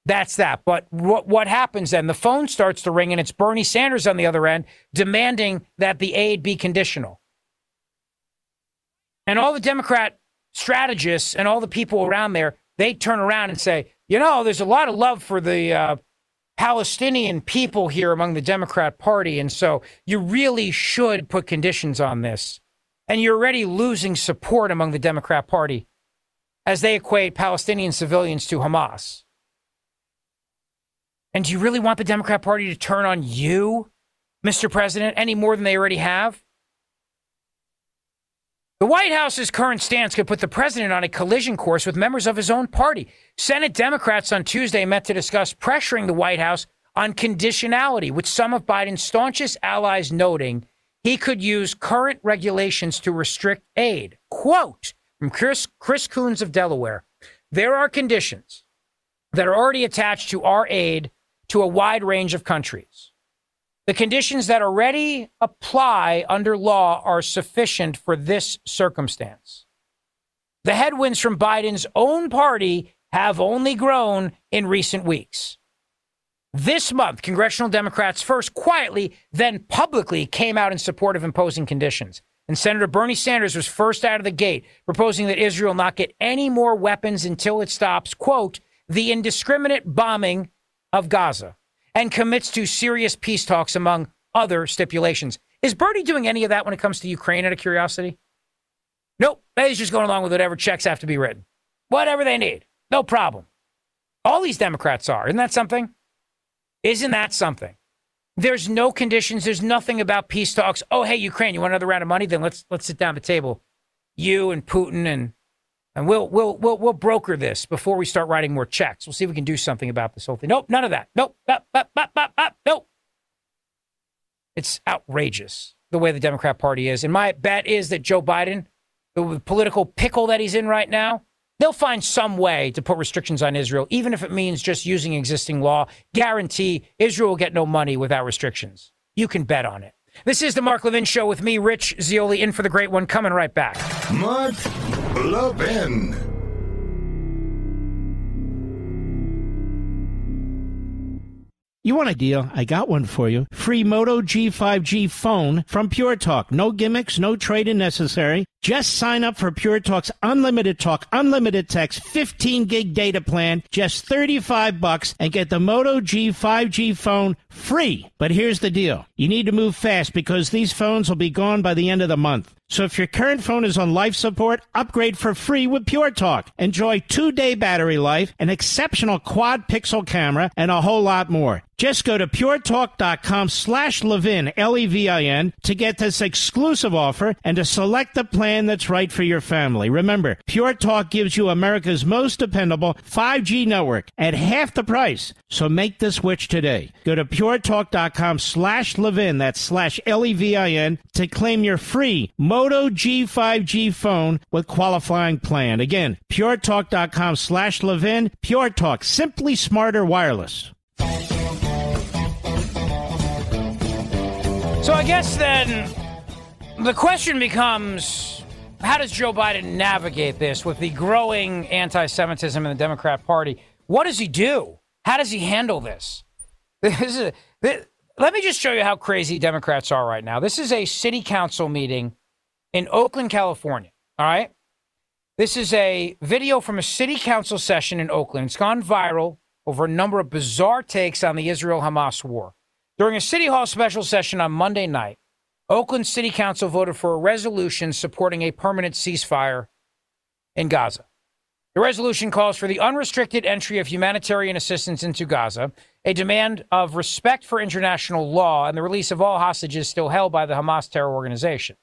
That's that. But what happens then? The phone starts to ring, and it's Bernie Sanders on the other end demanding that the aid be conditional. And all the Democrat strategists and all the people around there, they turn around and say, you know, there's a lot of love for the Palestinian people here among the Democrat Party, and so you really should put conditions on this. And you're already losing support among the Democrat Party as they equate Palestinian civilians to Hamas. And do you really want the Democrat Party to turn on you, Mr. President, any more than they already have? The White House's current stance could put the president on a collision course with members of his own party. Senate Democrats on Tuesday met to discuss pressuring the White House on conditionality, with some of Biden's staunchest allies noting he could use current regulations to restrict aid. Quote from Chris Coons of Delaware, there are conditions that are already attached to our aid to a wide range of countries. The conditions that already apply under law are sufficient for this circumstance. The headwinds from Biden's own party have only grown in recent weeks. This month, congressional Democrats first quietly, then publicly came out in support of imposing conditions. And Senator Bernie Sanders was first out of the gate, proposing that Israel not get any more weapons until it stops, quote, the indiscriminate bombing of Gaza, and commits to serious peace talks, among other stipulations. Is Bernie doing any of that when it comes to Ukraine, out of curiosity? Nope. He's just going along with whatever checks have to be written. Whatever they need. No problem. All these Democrats are. Isn't that something? Isn't that something? There's no conditions. There's nothing about peace talks. Oh, hey, Ukraine, you want another round of money? Then let's sit down at the table. You and Putin and we'll broker this before we start writing more checks. We'll see if we can do something about this whole thing. Nope, none of that. Nope. Nope. It's outrageous the way the Democrat Party is. And my bet is that Joe Biden, the political pickle that he's in right now, they'll find some way to put restrictions on Israel, even if it means just using existing law. Guarantee Israel will get no money without restrictions. You can bet on it. This is the Mark Levin Show with me, Rich Zeoli, in for the great one. Coming right back. Mark Levin. You want a deal? I got one for you. Free Moto G5G phone from Pure Talk. No gimmicks, no trade-in necessary. Just sign up for Pure Talk's unlimited talk, unlimited text, 15 gig data plan, just $35, and get the Moto G5G phone free. But here's the deal. You need to move fast because these phones will be gone by the end of the month. So if your current phone is on life support, upgrade for free with Pure Talk. Enjoy 2-day battery life, an exceptional quad pixel camera, and a whole lot more. Just go to puretalk.com/Levin, Levin, to get this exclusive offer and to select the plan that's right for your family. Remember, Pure Talk gives you America's most dependable 5G network at half the price. So make the switch today. Go to puretalk.com/Levin, that's /Levin, to claim your free Moto G5G phone with qualifying plan. Again, puretalk.com/Levin. Pure Talk, simply smarter wireless. So I guess then the question becomes, how does Joe Biden navigate this with the growing anti-Semitism in the Democrat Party? What does he do? How does he handle this? Let me just show you how crazy Democrats are right now. This is a city council meeting in Oakland, California. All right. This is a video from a city council session in Oakland. It's gone viral over a number of bizarre takes on the Israel-Hamas war. During a City Hall special session on Monday night, Oakland City Council voted for a resolution supporting a permanent ceasefire in Gaza. The resolution calls for the unrestricted entry of humanitarian assistance into Gaza, a demand of respect for international law, and the release of all hostages still held by the Hamas terror organization.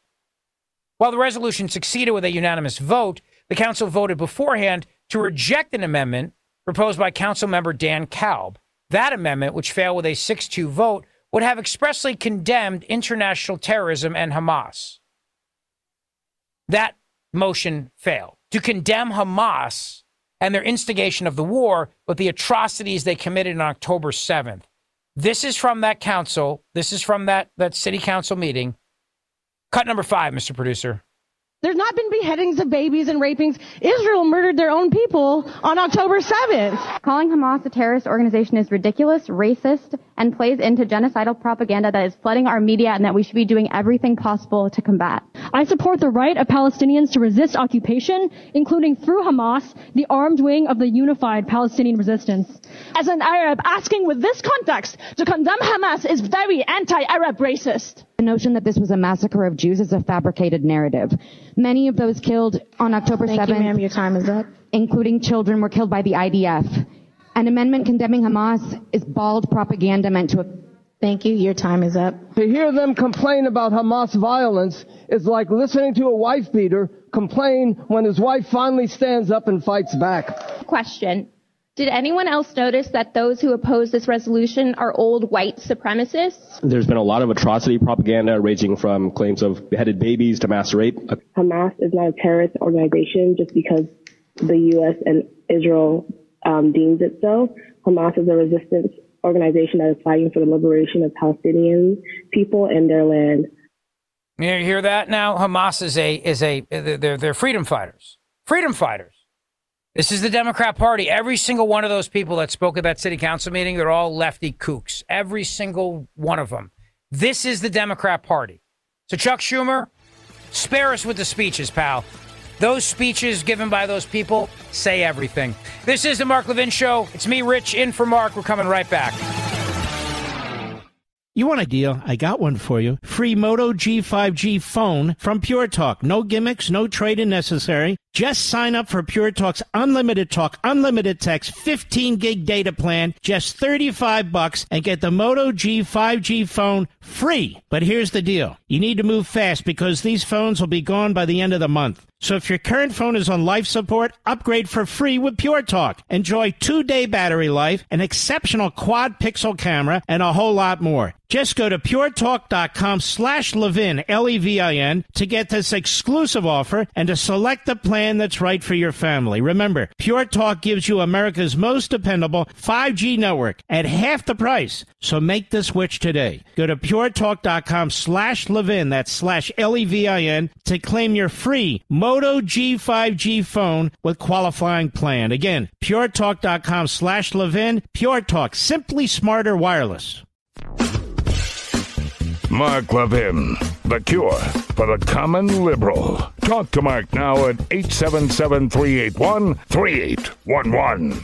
While the resolution succeeded with a unanimous vote, the council voted beforehand to reject an amendment proposed by Council Member Dan Kalb. That amendment, which failed with a 6-2 vote, would have expressly condemned international terrorism and Hamas. That motion failed. To condemn Hamas and their instigation of the war with the atrocities they committed on October 7th. This is from that council. This is from that city council meeting. Cut number 5, Mr. Producer. There's not been beheadings of babies and rapings. Israel murdered their own people on October 7th. Calling Hamas a terrorist organization is ridiculous, racist, and plays into genocidal propaganda that is flooding our media and that we should be doing everything possible to combat. I support the right of Palestinians to resist occupation, including through Hamas, the armed wing of the unified Palestinian resistance. As an Arab, asking with this context to condemn Hamas is very anti-Arab racist. The notion that this was a massacre of Jews is a fabricated narrative. Many of those killed on October 7th, Thank you, ma'am. Your time is up. Including children, were killed by the IDF. An amendment condemning Hamas is bald propaganda meant to... Thank you. Your time is up. To hear them complain about Hamas violence is like listening to a wife beater complain when his wife finally stands up and fights back. Question. Did anyone else notice that those who oppose this resolution are old white supremacists? There's been a lot of atrocity propaganda ranging from claims of beheaded babies to mass rape. Hamas is not a terrorist organization just because the U.S. and Israel deems it so. Hamas is a resistance organization that is fighting for the liberation of Palestinian people and their land. You hear that now? Hamas they're freedom fighters. Freedom fighters. This is the Democrat Party. Every single one of those people that spoke at that city council meeting, they're all lefty kooks. Every single one of them. This is the Democrat Party. So Chuck Schumer, spare us with the speeches, pal. Those speeches given by those people say everything. This is the Mark Levin Show. It's me, Rich, in for Mark. We're coming right back. You want a deal? I got one for you. Free Moto G5G phone from Pure Talk. No gimmicks, no trade-in necessary. Just sign up for Pure Talk's unlimited talk, unlimited text, 15 gig data plan, just $35, and get the Moto G5G phone free. But here's the deal. You need to move fast because these phones will be gone by the end of the month. So if your current phone is on life support, upgrade for free with Pure Talk. Enjoy 2-day battery life, an exceptional quad pixel camera, and a whole lot more. Just go to puretalk.com/Levin, Levin, to get this exclusive offer and to select the plan that's right for your family. Remember, Pure Talk gives you America's most dependable 5G network at half the price. So make the switch today. Go to puretalk.com/Levin, that's /Levin, to claim your free Moto G5G phone with qualifying plan. Again, puretalk.com/Levin. Pure Talk, simply smarter wireless. Mark Levin, the cure for the common liberal. Talk to Mark now at 877-381-3811.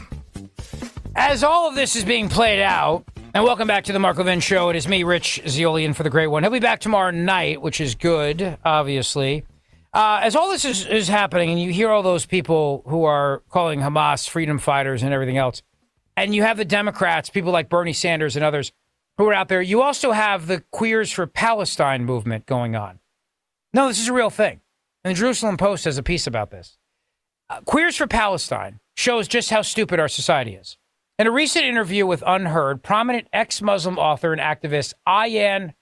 As all of this is being played out, and welcome back to the Mark Levin Show. It is me, Rich Zeoli, in for the great one. He'll be back tomorrow night, which is good, obviously. As all this is happening, and you hear all those people who are calling Hamas freedom fighters and everything else, and you have the Democrats, people like Bernie Sanders and others, who are out there, you also have the Queers for Palestine movement going on. No, this is a real thing. And the Jerusalem Post has a piece about this. Queers for Palestine shows just how stupid our society is. In a recent interview with Unheard, prominent ex-Muslim author and activist Ayaan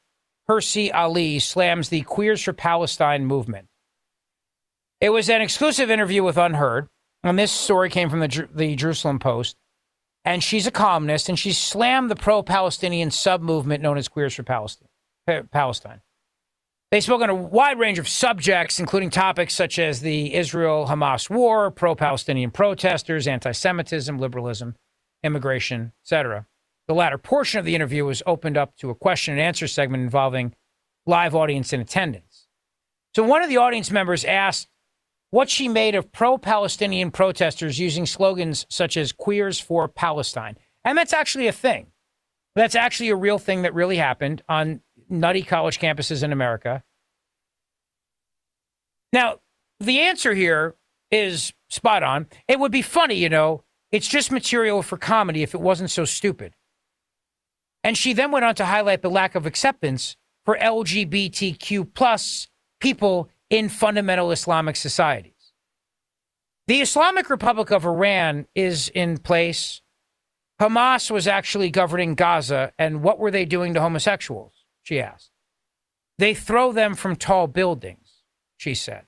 Hirsi Ali slams the Queers for Palestine movement. It was an exclusive interview with Unheard, and this story came from the Jerusalem Post. And she's a columnist, and she slammed the pro-Palestinian sub-movement known as Queers for Palestine. They spoke on a wide range of subjects, including topics such as the Israel-Hamas war, pro-Palestinian protesters, anti-Semitism, liberalism, immigration, etc. The latter portion of the interview was opened up to a question and answer segment involving live audience in attendance. So one of the audience members asked what she made of pro-Palestinian protesters using slogans such as Queers for Palestine. And that's actually a thing. That's actually a real thing that really happened on nutty college campuses in America. Now, the answer here is spot on. It would be funny, you know, it's just material for comedy if it wasn't so stupid. And she then went on to highlight the lack of acceptance for LGBTQ plus people in fundamental Islamic societies. The Islamic Republic of Iran is in place. Hamas was actually governing Gaza, and what were they doing to homosexuals? She asked. They throw them from tall buildings, she said.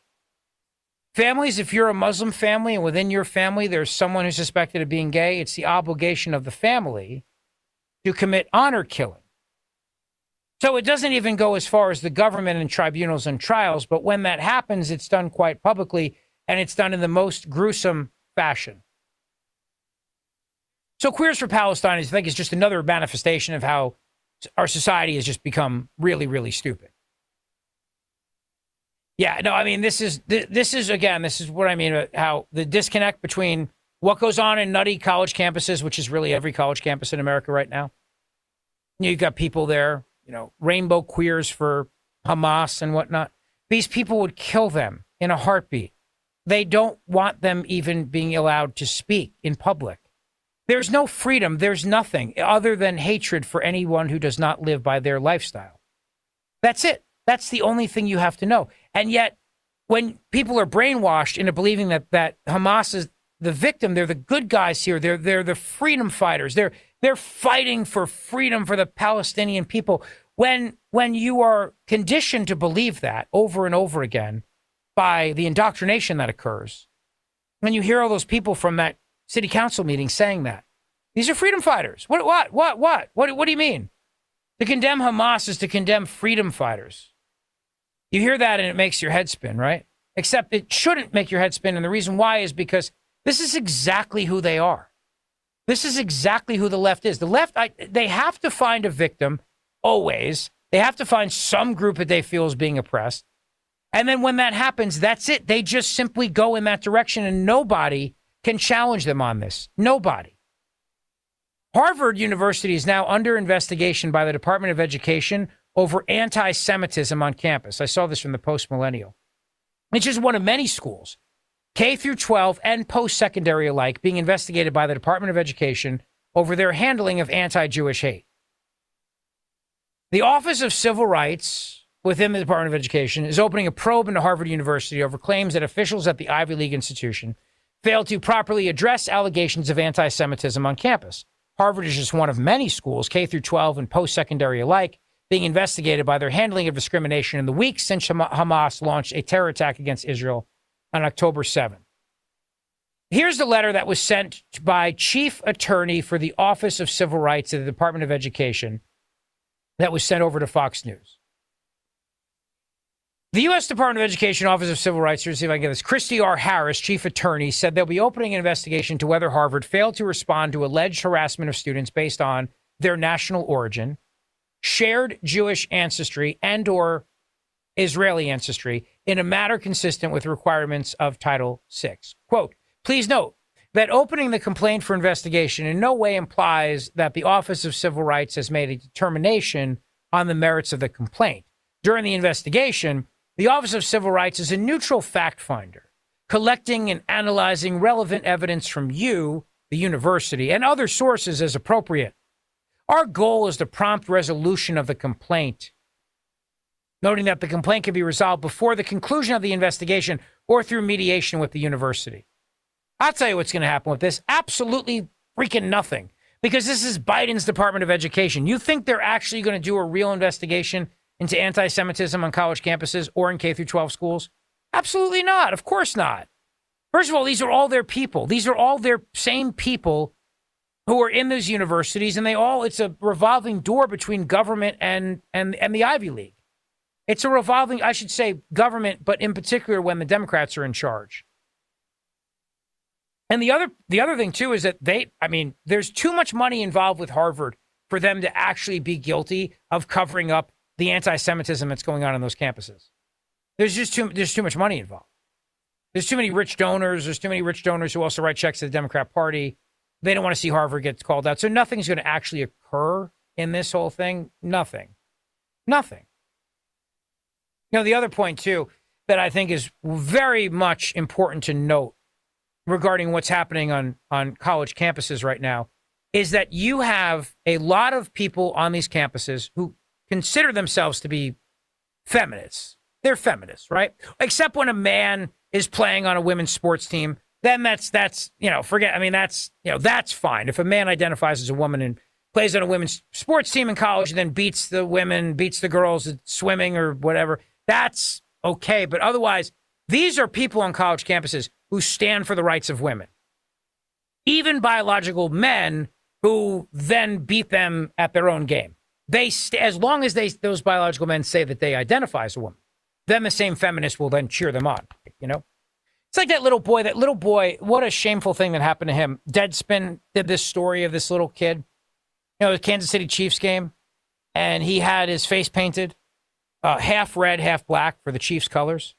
Families, if you're a Muslim family and within your family there's someone who's suspected of being gay, it's the obligation of the family to commit honor killing. So it doesn't even go as far as the government and tribunals and trials, but when that happens, it's done quite publicly, and it's done in the most gruesome fashion. So Queers for Palestine, I think, is just another manifestation of how our society has just become really, really stupid. Yeah, no, I mean, this is what I mean about how the disconnect between what goes on in nutty college campuses, which is really every college campus in America right now. You've got people there, you know, rainbow queers for Hamas and whatnot. These people would kill them in a heartbeat. They don't want them even being allowed to speak in public. There's no freedom. There's nothing other than hatred for anyone who does not live by their lifestyle. That's it. That's the only thing you have to know. And yet, when people are brainwashed into believing that Hamas is the victim, they're the good guys here. They're the freedom fighters. They're fighting for freedom for the Palestinian people. When you are conditioned to believe that over and over again by the indoctrination that occurs, when you hear all those people from that city council meeting saying that these are freedom fighters. What do you mean? To condemn Hamas is to condemn freedom fighters. You hear that and it makes your head spin, right? Except it shouldn't make your head spin. And the reason why is because this is exactly who they are. This is exactly who the left is. The left, they have to find a victim always. They have to find some group that they feel is being oppressed. And then when that happens, that's it. They just simply go in that direction and nobody can challenge them on this. Nobody. Harvard University is now under investigation by the Department of Education over anti-Semitism on campus. I saw this from the Post-Millennial. It's just one of many schools, K through 12 and post-secondary alike, being investigated by the Department of Education over their handling of anti-Jewish hate. The Office of Civil Rights within the Department of Education is opening a probe into Harvard University over claims that officials at the Ivy League institution failed to properly address allegations of anti-Semitism on campus. Harvard is just one of many schools, K through 12 and post-secondary alike, being investigated by their handling of discrimination in the weeks since Hamas launched a terror attack against Israel on October 7th. Here's the letter that was sent by Chief Attorney for the Office of Civil Rights at the Department of Education that was sent over to Fox News. The U.S. Department of Education Office of Civil Rights, here's see if I can get this. Christy R. Harris, Chief Attorney, said they'll be opening an investigation to whether Harvard failed to respond to alleged harassment of students based on their national origin, shared Jewish ancestry, and or Israeli ancestry in a manner consistent with requirements of Title VI. Quote, please note that opening the complaint for investigation in no way implies that the Office of Civil Rights has made a determination on the merits of the complaint. During the investigation, the Office of Civil Rights is a neutral fact finder, collecting and analyzing relevant evidence from you, the university, and other sources as appropriate. Our goal is the prompt resolution of the complaint, noting that the complaint can be resolved before the conclusion of the investigation or through mediation with the university. I'll tell you what's going to happen with this. Absolutely freaking nothing, because this is Biden's Department of Education. You think they're actually going to do a real investigation into anti-Semitism on college campuses or in K through 12 schools? Absolutely not. Of course not. First of all, these are all their people. These are all their same people who are in those universities, and it's a revolving door between government and the Ivy League. It's a revolving, I should say, government, but in particular when the Democrats are in charge. And the other thing too is that there's too much money involved with Harvard for them to actually be guilty of covering up the anti-Semitism that's going on those campuses. There's too much money involved. There's too many rich donors. There's too many rich donors who also write checks to the Democrat Party. They don't want to see Harvard get called out. So nothing's going to actually occur in this whole thing. Nothing. The other point, too, that I think is very much important to note regarding what's happening on college campuses right now is that you have a lot of people on these campuses who consider themselves to be feminists. They're feminists, right? Except when a man is playing on a women's sports team, then that's forget. I mean, that's fine. If a man identifies as a woman and plays on a women's sports team in college and then beats the women, beats the girls at swimming or whatever, that's okay. But otherwise, these are people on college campuses who stand for the rights of women. Even biological men who then beat them at their own game. As long as those biological men say that they identify as a woman, then the same feminists will then cheer them on, It's like that little boy, what a shameful thing that happened to him. Deadspin did this story of this little kid, the Kansas City Chiefs game, and he had his face painted half red, half black for the Chiefs colors,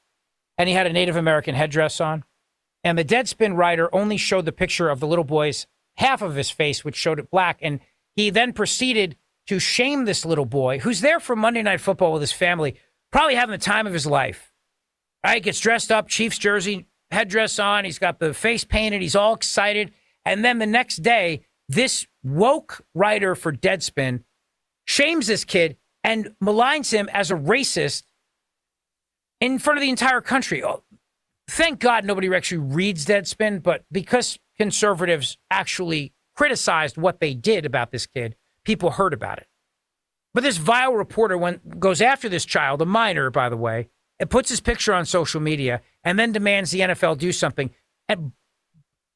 and he had a Native American headdress on. And the Deadspin writer only showed the picture of the little boy's half of his face, which showed it black, and he then proceeded to shame this little boy who's there for Monday Night Football with his family, probably having the time of his life. Right? Gets dressed up, Chiefs jersey, headdress on. He's got the face painted. He's all excited. And then the next day, this woke writer for Deadspin shames this kid and maligns him as a racist in front of the entire country. Oh, thank God nobody actually reads Deadspin, but because conservatives actually criticized what they did about this kid, people heard about it. But this vile reporter goes after this child, a minor, by the way, and puts his picture on social media and then demands the NFL do something. And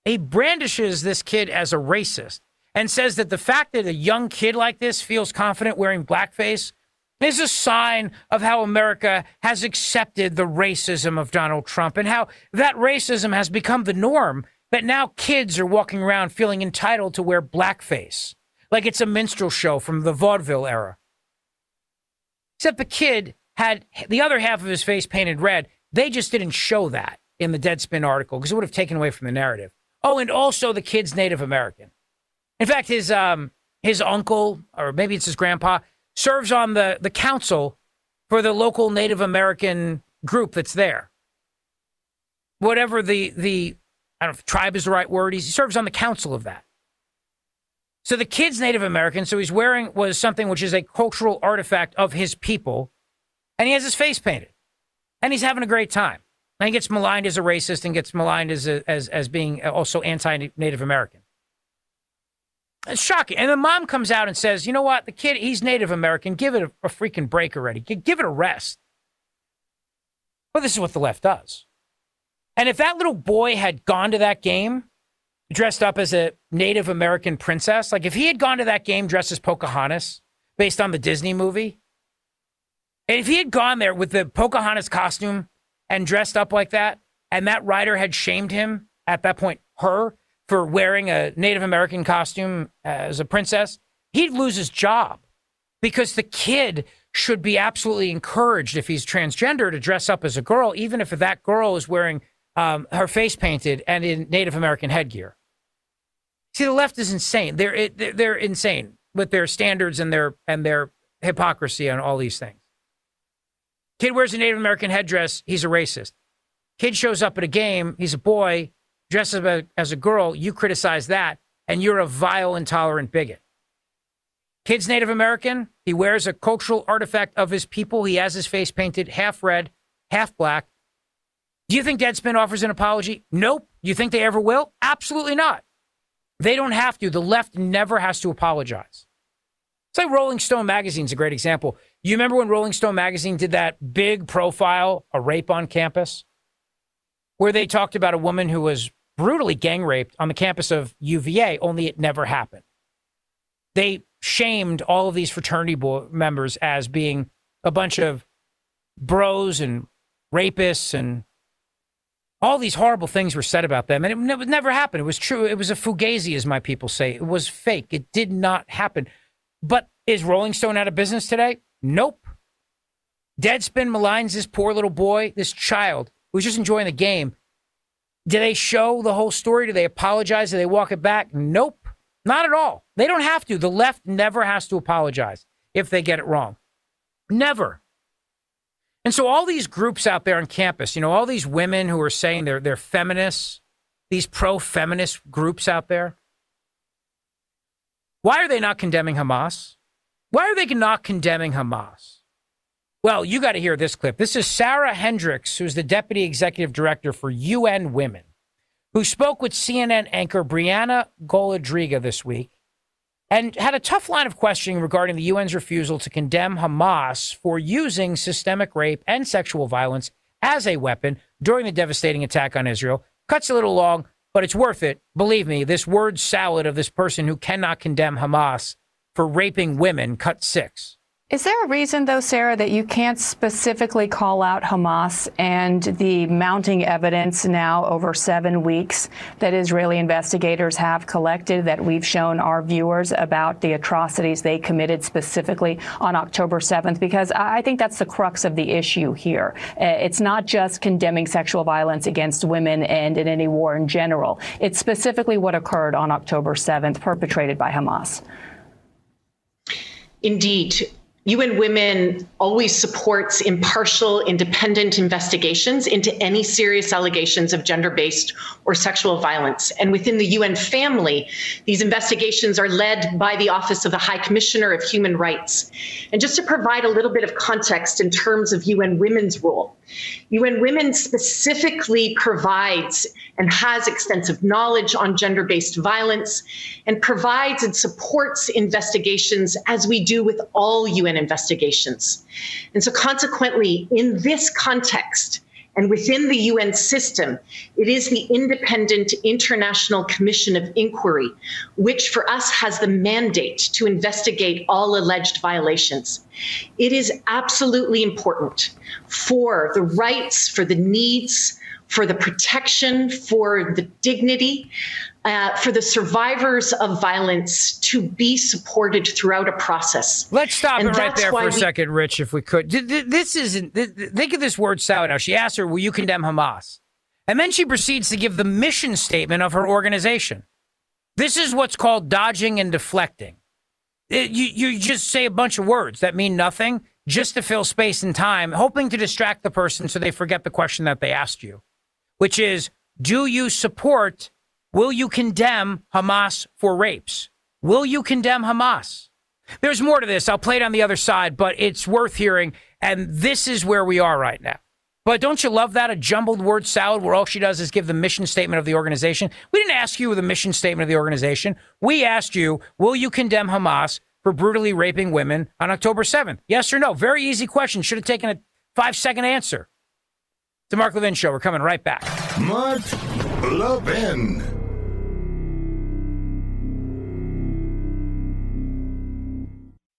he brandishes this kid as a racist and says that the fact that a young kid like this feels confident wearing blackface is a sign of how America has accepted the racism of Donald Trump and how that racism has become the norm, that now kids are walking around feeling entitled to wear blackface, like it's a minstrel show from the vaudeville era. Except the kid had the other half of his face painted red. They just didn't show that in the Deadspin article because it would have taken away from the narrative. Oh, and also the kid's Native American. In fact, his uncle, or maybe it's his grandpa, serves on the council for the local Native American group that's there. Whatever the I don't know if tribe is the right word, he serves on the council of that. So the kid's Native American, so he's wearing was something which is a cultural artifact of his people, and he has his face painted, and he's having a great time. And he gets maligned as a racist and gets maligned as being also anti-Native American. It's shocking. And the mom comes out and says, you know what, the kid, he's Native American. Give it a freaking break already. Give it a rest. Well, this is what the left does. And if that little boy had gone to that game dressed up as a Native American princess, like if he had gone to that game dressed as Pocahontas based on the Disney movie, and if he had gone there with the Pocahontas costume and dressed up like that, and that writer had shamed him at that point, her, for wearing a Native American costume as a princess, he'd lose his job because the kid should be absolutely encouraged if he's transgender to dress up as a girl, even if that girl is wearing her face painted and in Native American headgear. See, the left is insane. They're insane with their standards and their hypocrisy on all these things. Kid wears a Native American headdress, he's a racist. Kid shows up at a game, he's a boy, dressed as a girl, you criticize that, and you're a vile, intolerant bigot. Kid's Native American, he wears a cultural artifact of his people, he has his face painted half red, half black. Do you think Deadspin offers an apology? Nope. You think they ever will? Absolutely not. They don't have to. The left never has to apologize. It's like Rolling Stone magazine's a great example. You remember when Rolling Stone magazine did that big profile, a rape on campus, where they talked about a woman who was brutally gang raped on the campus of UVA, only it never happened. They shamed all of these fraternity members as being a bunch of bros and rapists, and all these horrible things were said about them. And it never happened. It was true. It was a fugazi, as my people say. It was fake. It did not happen. But is Rolling Stone out of business today? Nope. Deadspin maligns this poor little boy, this child who's just enjoying the game. Do they show the whole story? Do they apologize? Do they walk it back? Nope, not at all. They don't have to. The left never has to apologize if they get it wrong. Never. And so all these groups out there on campus, all these women who are saying they're feminists, these pro-feminist groups out there, why are they not condemning Hamas? Why are they not condemning Hamas? Well, you got to hear this clip. This is Sarah Hendricks, who's the deputy executive director for UN Women, who spoke with CNN anchor Brianna Goladriga this week and had a tough line of questioning regarding the UN's refusal to condemn Hamas for using systemic rape and sexual violence as a weapon during the devastating attack on Israel. Cuts a little long, but it's worth it. Believe me, this word salad of this person who cannot condemn Hamas for raping women, cut 6. Is there a reason, though, Sarah, that you can't specifically call out Hamas and the mounting evidence now over 7 weeks that Israeli investigators have collected, that we've shown our viewers about the atrocities they committed specifically on October 7th? Because I think that's the crux of the issue here. It's not just condemning sexual violence against women and in any war in general. It's specifically what occurred on October 7th, perpetrated by Hamas. Indeed. UN Women always supports impartial, independent investigations into any serious allegations of gender-based or sexual violence. And within the UN family, these investigations are led by the Office of the High Commissioner of Human Rights. And just to provide a little bit of context in terms of UN Women's role, UN Women specifically provides and has extensive knowledge on gender-based violence and provides and supports investigations as we do with all UN investigations. And so consequently, in this context and within the UN system, it is the Independent International Commission of Inquiry, which for us has the mandate to investigate all alleged violations. It is absolutely important for the rights, for the needs, for the protection, for the dignity, for the survivors of violence to be supported throughout a process. Let's stop it right there for a second, Rich, if we could. This isn't, think of this word salad now. She asked her, will you condemn Hamas? And then she proceeds to give the mission statement of her organization. This is what's called dodging and deflecting. You just say a bunch of words that mean nothing just to fill space and time, hoping to distract the person so they forget the question that they asked you, which is, do you support, will you condemn Hamas for rapes? Will you condemn Hamas? There's more to this. I'll play it on the other side, but it's worth hearing. And this is where we are right now. But don't you love that? A jumbled word salad where all she does is give the mission statement of the organization. We didn't ask you the mission statement of the organization. We asked you, will you condemn Hamas for brutally raping women on October 7th? Yes or no? Very easy question. Should have taken a 5-second answer. The Mark Levin Show. We're coming right back. Mark Levin.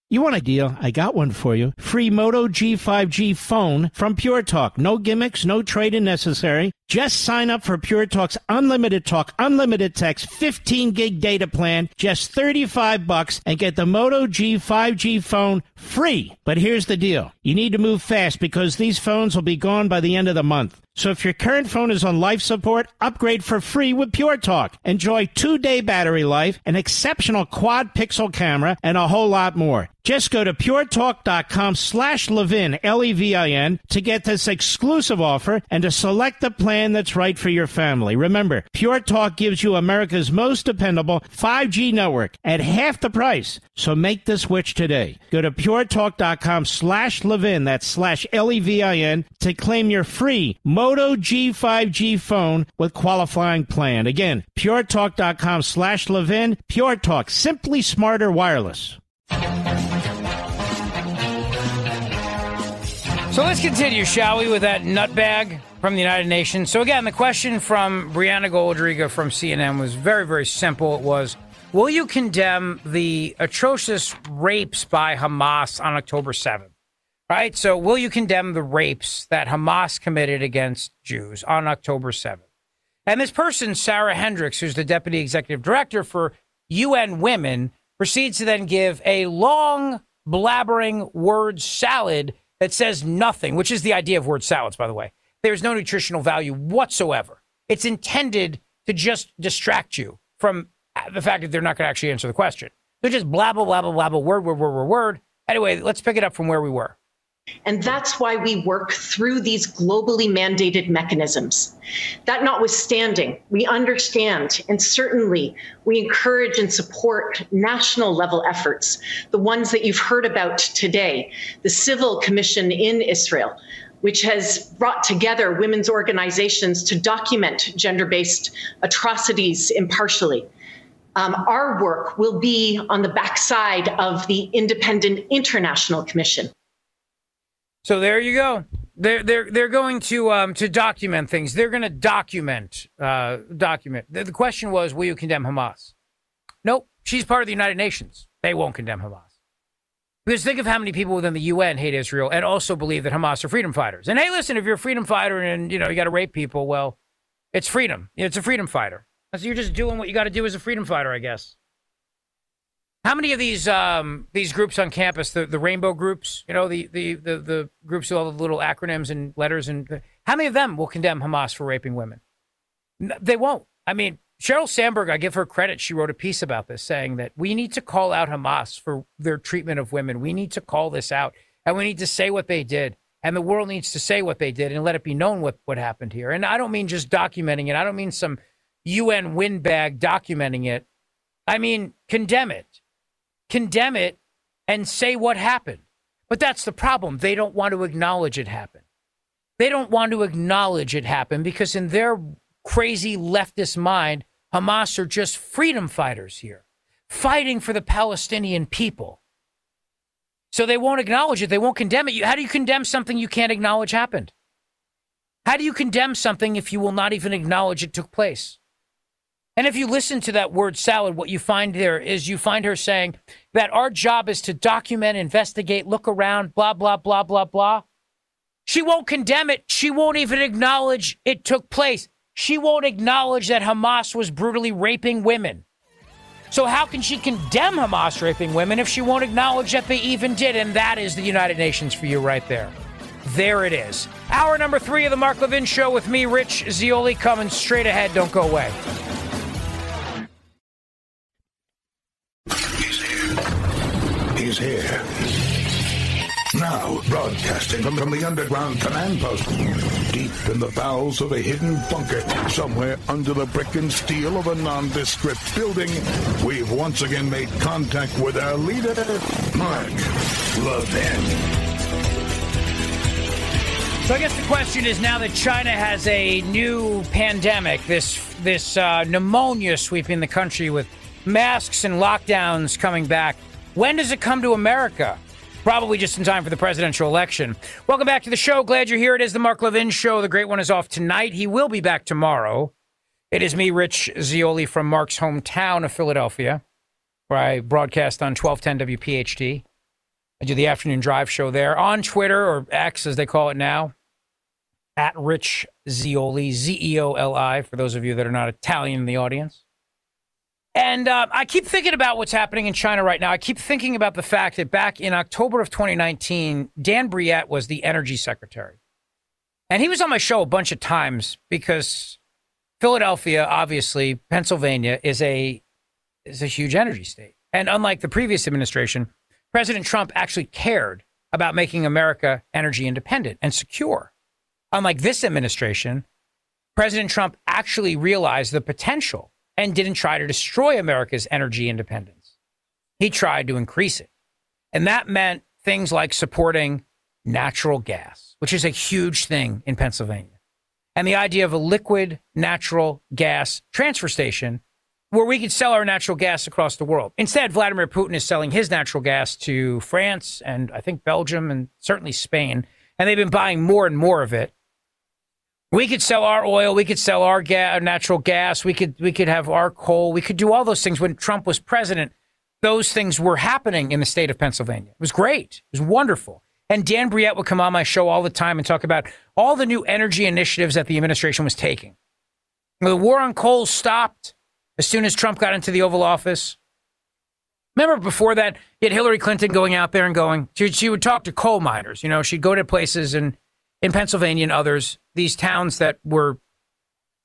You want a deal? I got one for you. Free Moto G5G phone from Pure Talk. No gimmicks, no trade-in necessary. Just sign up for Pure Talk's unlimited talk, unlimited text, 15 gig data plan, just $35, and get the Moto G5G phone free. But here's the deal. You need to move fast because these phones will be gone by the end of the month. So if your current phone is on life support, upgrade for free with Pure Talk. Enjoy 2-day battery life, an exceptional quad pixel camera, and a whole lot more. Just go to puretalk.com/Levin, Levin, to get this exclusive offer and to select the plan that's right for your family. Remember, Pure Talk gives you America's most dependable 5G network at half the price. So make the switch today. Go to puretalk.com/Levin, that's /Levin, to claim your free Moto G5G phone with qualifying plan. Again, puretalk.com/Levin. Pure Talk, simply smarter wireless. So let's continue, shall we, with that nutbag from the United Nations. So again, the question from Brianna Goldriga from CNN was very, very simple. It was, will you condemn the atrocious rapes by Hamas on October 7th? Right? So will you condemn the rapes that Hamas committed against Jews on October 7th? And this person, Sarah Hendricks, who's the deputy executive director for UN Women, proceeds to then give a long, blabbering word salad that says nothing, which is the idea of word salads, by the way. There's no nutritional value whatsoever. It's intended to just distract you from the fact that they're not going to actually answer the question. They're just blah, blah, blah, blah, blah, blah, word. Anyway, let's pick it up from where we were. And that's why we work through these globally mandated mechanisms. That notwithstanding, we understand and certainly we encourage and support national level efforts, the ones that you've heard about today, the Civil Commission in Israel, which has brought together women's organizations to document gender-based atrocities impartially. Our work will be on the backside of the Independent International Commission. So there you go. They're going to document things. They're going to document. The question was, will you condemn Hamas? Nope. She's part of the United Nations. They won't condemn Hamas. Because think of how many people within the UN hate Israel and also believe that Hamas are freedom fighters. And hey, listen, if you're a freedom fighter and you got to rape people, well, it's freedom. It's a freedom fighter. So you're just doing what you got to do as a freedom fighter, I guess. How many of these groups on campus, the rainbow groups, the groups with all the little acronyms and letters, and how many of them will condemn Hamas for raping women? They won't. I mean, Sheryl Sandberg, I give her credit. She wrote a piece about this saying that we need to call out Hamas for their treatment of women. We need to call this out, and we need to say what they did, and the world needs to say what they did and let it be known what happened here. And I don't mean just documenting it. I don't mean some UN windbag documenting it. I mean, condemn it. Condemn it and say what happened. But that's the problem. They don't want to acknowledge it happened. They don't want to acknowledge it happened because in their crazy leftist mind, Hamas are just freedom fighters here, fighting for the Palestinian people. So they won't acknowledge it. They won't condemn it. How do you condemn something you can't acknowledge happened? How do you condemn something if you will not even acknowledge it took place? And if you listen to that word salad, what you find there is you find her saying that our job is to document, investigate, look around, blah, blah, blah, blah, blah. She won't condemn it. She won't even acknowledge it took place. She won't acknowledge that Hamas was brutally raping women. So how can she condemn Hamas raping women if she won't acknowledge that they even did? And that is the United Nations for you right there. There it is. Hour number 3 of the Mark Levin Show with me, Rich Zeoli, coming straight ahead. Don't go away. He's here. Now, broadcasting from the underground command post, deep in the bowels of a hidden bunker, somewhere under the brick and steel of a nondescript building, we've once again made contact with our leader, Mark Levin. So I guess the question is, now that China has a new pandemic, this pneumonia sweeping the country with masks and lockdowns coming back, when does it come to America? Probably just in time for the presidential election. Welcome back to the show. Glad you're here. It is the Mark Levin Show. The great one is off tonight. He will be back tomorrow. It is me, Rich Zeoli, from Mark's hometown of Philadelphia, where I broadcast on 1210 WPHT. I do the afternoon drive show there on Twitter, or X as they call it now, at Rich Zeoli, Zeoli, for those of you that are not Italian in the audience. And I keep thinking about what's happening in China right now. I keep thinking about the fact that back in October of 2019, Dan Briette was the energy secretary. And he was on my show a bunch of times because Philadelphia, obviously, Pennsylvania, is a huge energy state. And unlike the previous administration, President Trump actually cared about making America energy independent and secure. Unlike this administration, President Trump actually realized the potential and didn't try to destroy America's energy independence. He tried to increase it. And that meant things like supporting natural gas, which is a huge thing in Pennsylvania. And the idea of a liquid natural gas transfer station where we could sell our natural gas across the world. Instead, Vladimir Putin is selling his natural gas to France and I think Belgium and certainly Spain. And they've been buying more and more of it. We could sell our oil. We could sell our natural gas. We could have our coal. We could do all those things. When Trump was president, those things were happening in the state of Pennsylvania. It was great. It was wonderful. And Dan Briette would come on my show all the time and talk about all the new energy initiatives that the administration was taking. The war on coal stopped as soon as Trump got into the Oval Office. Remember before that, you had Hillary Clinton going out there and going, she would talk to coal miners. You know, she'd go to places in Pennsylvania and others, these towns that were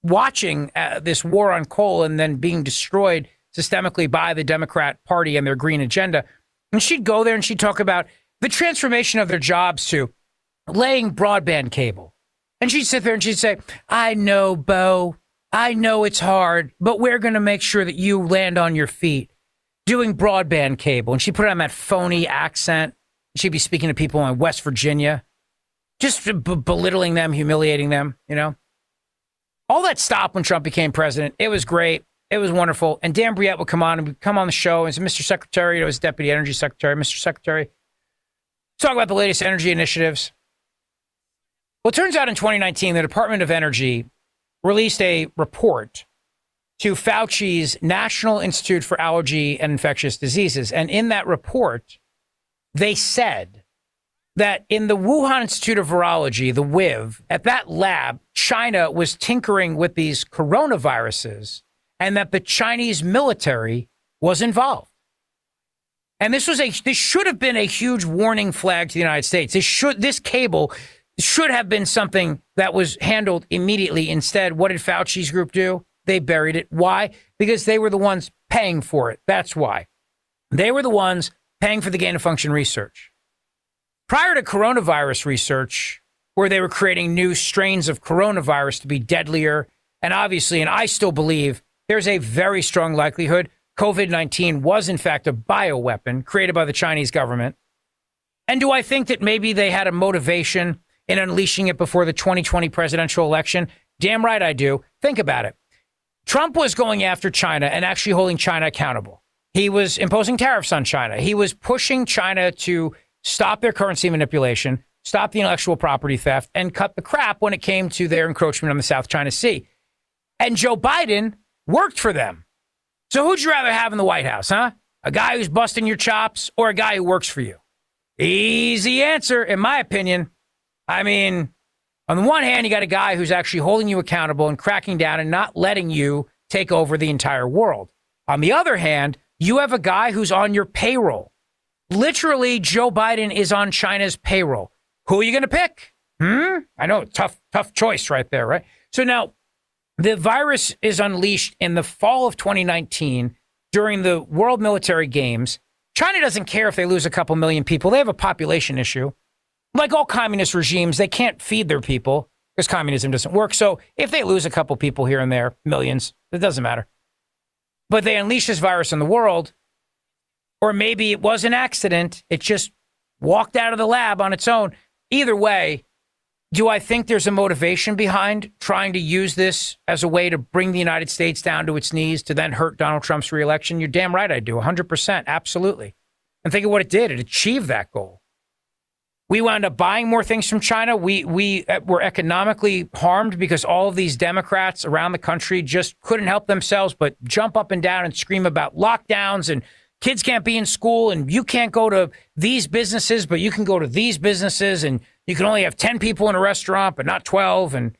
watching this war on coal and then being destroyed systemically by the Democrat Party and their green agenda. And she'd go there and she'd talk about the transformation of their jobs to laying broadband cable. And she'd sit there and she'd say, I know, Bo, I know it's hard, but we're going to make sure that you land on your feet doing broadband cable. And she put it on that phony accent. She'd be speaking to people in West Virginia, just belittling them, humiliating them, you know. All that stopped when Trump became president. It was great. It was wonderful. And Dan Briette would come on the show and say, Mr. Secretary, you know, his deputy energy secretary, Mr. Secretary, talk about the latest energy initiatives. Well, it turns out in 2019, the Department of Energy released a report to Fauci's National Institute for Allergy and Infectious Diseases. And in that report, they said that in the Wuhan Institute of Virology, the WIV, at that lab, China was tinkering with these coronaviruses and that the Chinese military was involved. And this should have been a huge warning flag to the United States. This cable should have been something that was handled immediately. Instead, what did Fauci's group do? They buried it. Why? Because they were the ones paying for it. That's why. They were the ones paying for the gain-of-function research. Prior to coronavirus research, where they were creating new strains of coronavirus to be deadlier, and obviously, and I still believe, there's a very strong likelihood COVID-19 was, in fact, a bioweapon created by the Chinese government. And do I think that maybe they had a motivation in unleashing it before the 2020 presidential election? Damn right I do. Think about it. Trump was going after China and actually holding China accountable. He was imposing tariffs on China. He was pushing China to stop their currency manipulation, stop the intellectual property theft, and cut the crap when it came to their encroachment on the South China Sea. And Joe Biden worked for them. So who'd you rather have in the White House, huh? A guy who's busting your chops or a guy who works for you? Easy answer, in my opinion. I mean, on the one hand, you got a guy who's actually holding you accountable and cracking down and not letting you take over the entire world. On the other hand, you have a guy who's on your payroll. Literally, Joe Biden is on China's payroll. Who are you going to pick? I know, tough choice right there, right? So now, the virus is unleashed in the fall of 2019 during the World Military Games. China doesn't care if they lose a couple million people. They have a population issue. Like all communist regimes, they can't feed their people because communism doesn't work. So if they lose a couple people here and there, millions, it doesn't matter. But they unleash this virus in the world, or maybe it was an accident. It just walked out of the lab on its own. Either way, do I think there's a motivation behind trying to use this as a way to bring the United States down to its knees to then hurt Donald Trump's reelection? You're damn right I do. 100%. Absolutely. And think of what it did. It achieved that goal. We wound up buying more things from China. We were economically harmed because all of these Democrats around the country just couldn't help themselves but jump up and down and scream about lockdowns and kids can't be in school and you can't go to these businesses, but you can go to these businesses and you can only have 10 people in a restaurant, but not 12. And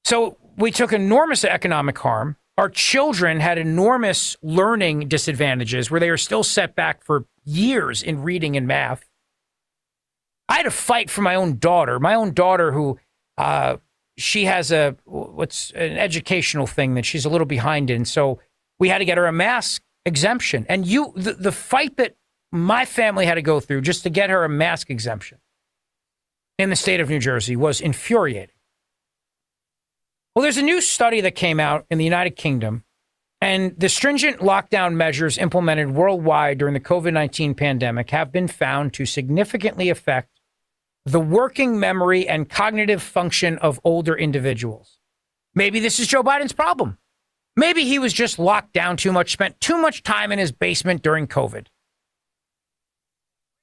so we took enormous economic harm. Our children had enormous learning disadvantages where they are still set back for years in reading and math. I had to fight for my own daughter who she has an educational thing that she's a little behind in. So we had to get her a mask exemption. And the fight that my family had to go through just to get her a mask exemption in the state of New Jersey was infuriating. Well, there's a new study that came out in the United Kingdom, and the stringent lockdown measures implemented worldwide during the COVID-19 pandemic have been found to significantly affect the working memory and cognitive function of older individuals. Maybe this is Joe Biden's problem. Maybe he was just locked down too much, spent too much time in his basement during COVID.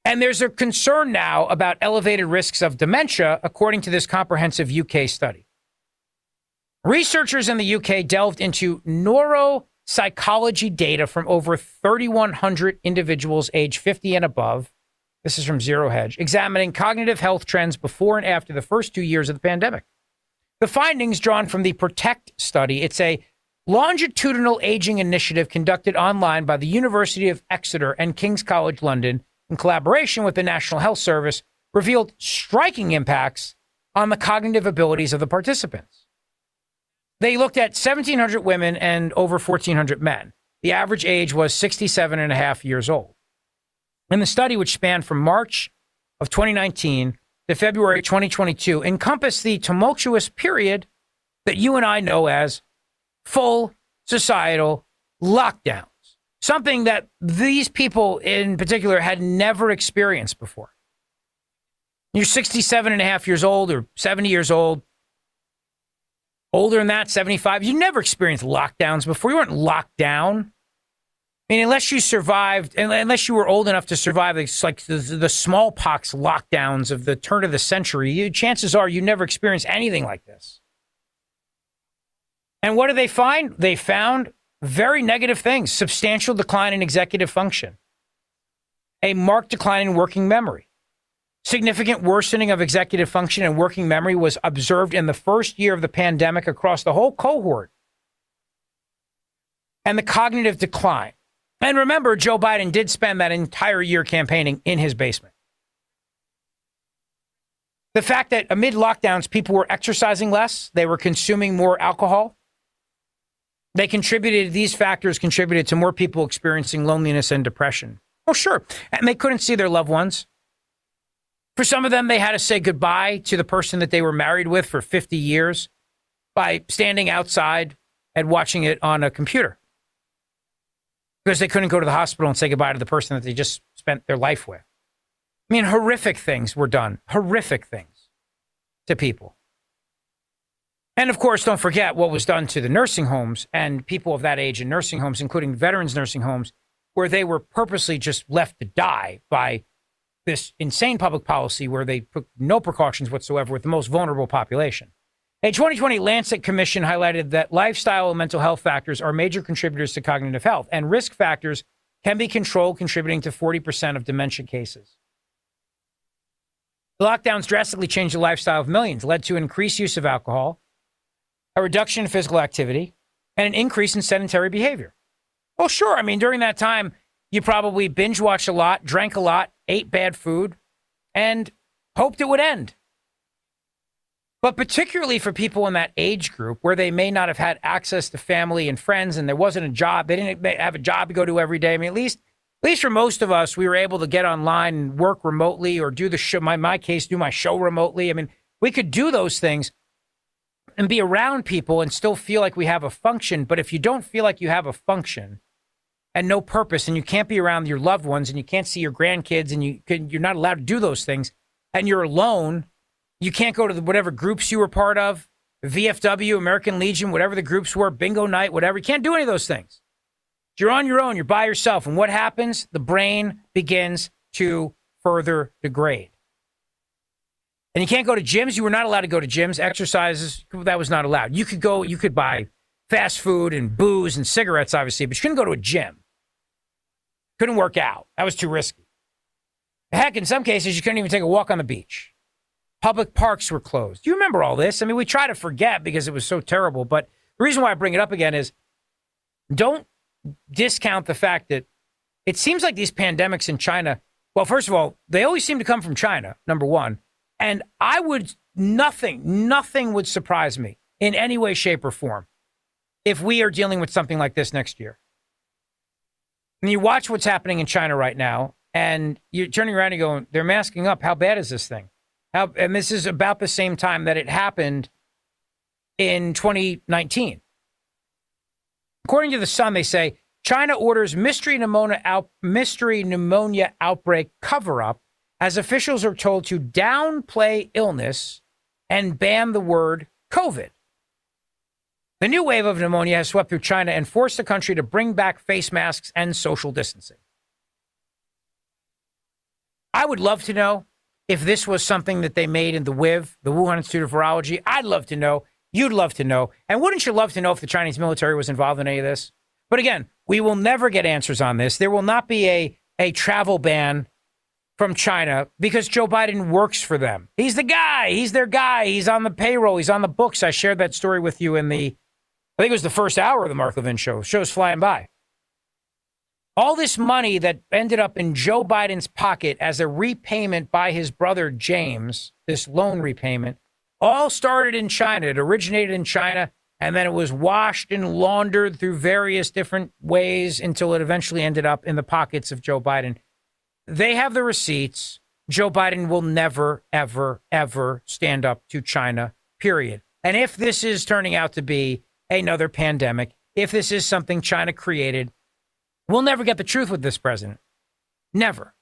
And there's a concern now about elevated risks of dementia, according to this comprehensive UK study. Researchers in the UK delved into neuropsychology data from over 3,100 individuals aged 50 and above. This is from Zero Hedge, examining cognitive health trends before and after the first 2 years of the pandemic. The findings drawn from the PROTECT study, it's a longitudinal aging initiative conducted online by the University of Exeter and King's College London in collaboration with the National Health Service, revealed striking impacts on the cognitive abilities of the participants. They looked at 1,700 women and over 1,400 men. The average age was 67 and a half years old. And the study, which spanned from March of 2019 to February 2022, encompassed the tumultuous period that you and I know as full societal lockdowns, something that these people in particular had never experienced before. You're 67 and a half years old or 70 years old, older than that, 75. You never experienced lockdowns before. You weren't locked down. I mean, unless you survived, unless you were old enough to survive, it's like the smallpox lockdowns of the turn of the century, chances are you never experienced anything like this. And what did they find? They found very negative things: substantial decline in executive function, a marked decline in working memory, significant worsening of executive function and working memory was observed in the first year of the pandemic across the whole cohort, and the cognitive decline. And remember, Joe Biden did spend that entire year campaigning in his basement. The fact that amid lockdowns, people were exercising less, they were consuming more alcohol. These factors contributed to more people experiencing loneliness and depression. Oh, sure. And they couldn't see their loved ones. For some of them, they had to say goodbye to the person that they were married with for 50 years by standing outside and watching it on a computer, because they couldn't go to the hospital and say goodbye to the person that they just spent their life with. I mean, horrific things were done, horrific things to people. And of course, don't forget what was done to the nursing homes and people of that age in nursing homes, including veterans nursing homes, where they were purposely just left to die by this insane public policy where they took no precautions whatsoever with the most vulnerable population. A 2020 Lancet Commission highlighted that lifestyle and mental health factors are major contributors to cognitive health, and risk factors can be controlled, contributing to 40% of dementia cases. The lockdowns drastically changed the lifestyle of millions, led to increased use of alcohol, a reduction in physical activity, and an increase in sedentary behavior. Well, sure. I mean, during that time, you probably binge watched a lot, drank a lot, ate bad food, and hoped it would end. But particularly for people in that age group where they may not have had access to family and friends, and there wasn't a job, they didn't have a job to go to every day. I mean, at least for most of us, we were able to get online and work remotely or do the show. In my case, do my show remotely. I mean, we could do those things and be around people and still feel like we have a function. But if you don't feel like you have a function and no purpose, and you can't be around your loved ones, and you can't see your grandkids, and you're not allowed to do those things, and you're alone, you can't go to whatever groups you were part of, VFW, American Legion, whatever the groups were, bingo night, whatever. You can't do any of those things. You're on your own. You're by yourself. And what happens? The brain begins to further degrade. And you can't go to gyms. You were not allowed to go to gyms. Exercises, that was not allowed. You could buy fast food and booze and cigarettes, obviously, but you couldn't go to a gym. Couldn't work out. That was too risky. Heck, in some cases, you couldn't even take a walk on the beach. Public parks were closed. You remember all this? I mean, we try to forget because it was so terrible. But the reason why I bring it up again is don't discount the fact that it seems like these pandemics in China, well, first of all, they always seem to come from China, number one. And nothing would surprise me in any way, shape, or form if we are dealing with something like this next year. And you watch what's happening in China right now, and you're turning around and going, they're masking up. How bad is this thing? And this is about the same time that it happened in 2019. According to The Sun, they say China orders mystery pneumonia outbreak cover-up as officials are told to downplay illness and ban the word COVID. The new wave of pneumonia has swept through China and forced the country to bring back face masks and social distancing. I would love to know if this was something that they made in the WIV, the Wuhan Institute of Virology. I'd love to know. You'd love to know. And wouldn't you love to know if the Chinese military was involved in any of this? But again, we will never get answers on this. There will not be a travel ban from China because Joe Biden works for them. He's the guy. He's their guy. He's on the payroll. He's on the books. I shared that story with you in I think it was the first hour of the Mark Levin show. Show's flying by. All this money that ended up in Joe Biden's pocket as a repayment by his brother James, this loan repayment, all started in China. It originated in China, and then it was washed and laundered through various different ways until it eventually ended up in the pockets of Joe Biden. They have the receipts. Joe Biden will never, ever, ever stand up to China, period. And if this is turning out to be another pandemic, if this is something China created, we'll never get the truth with this president. Never.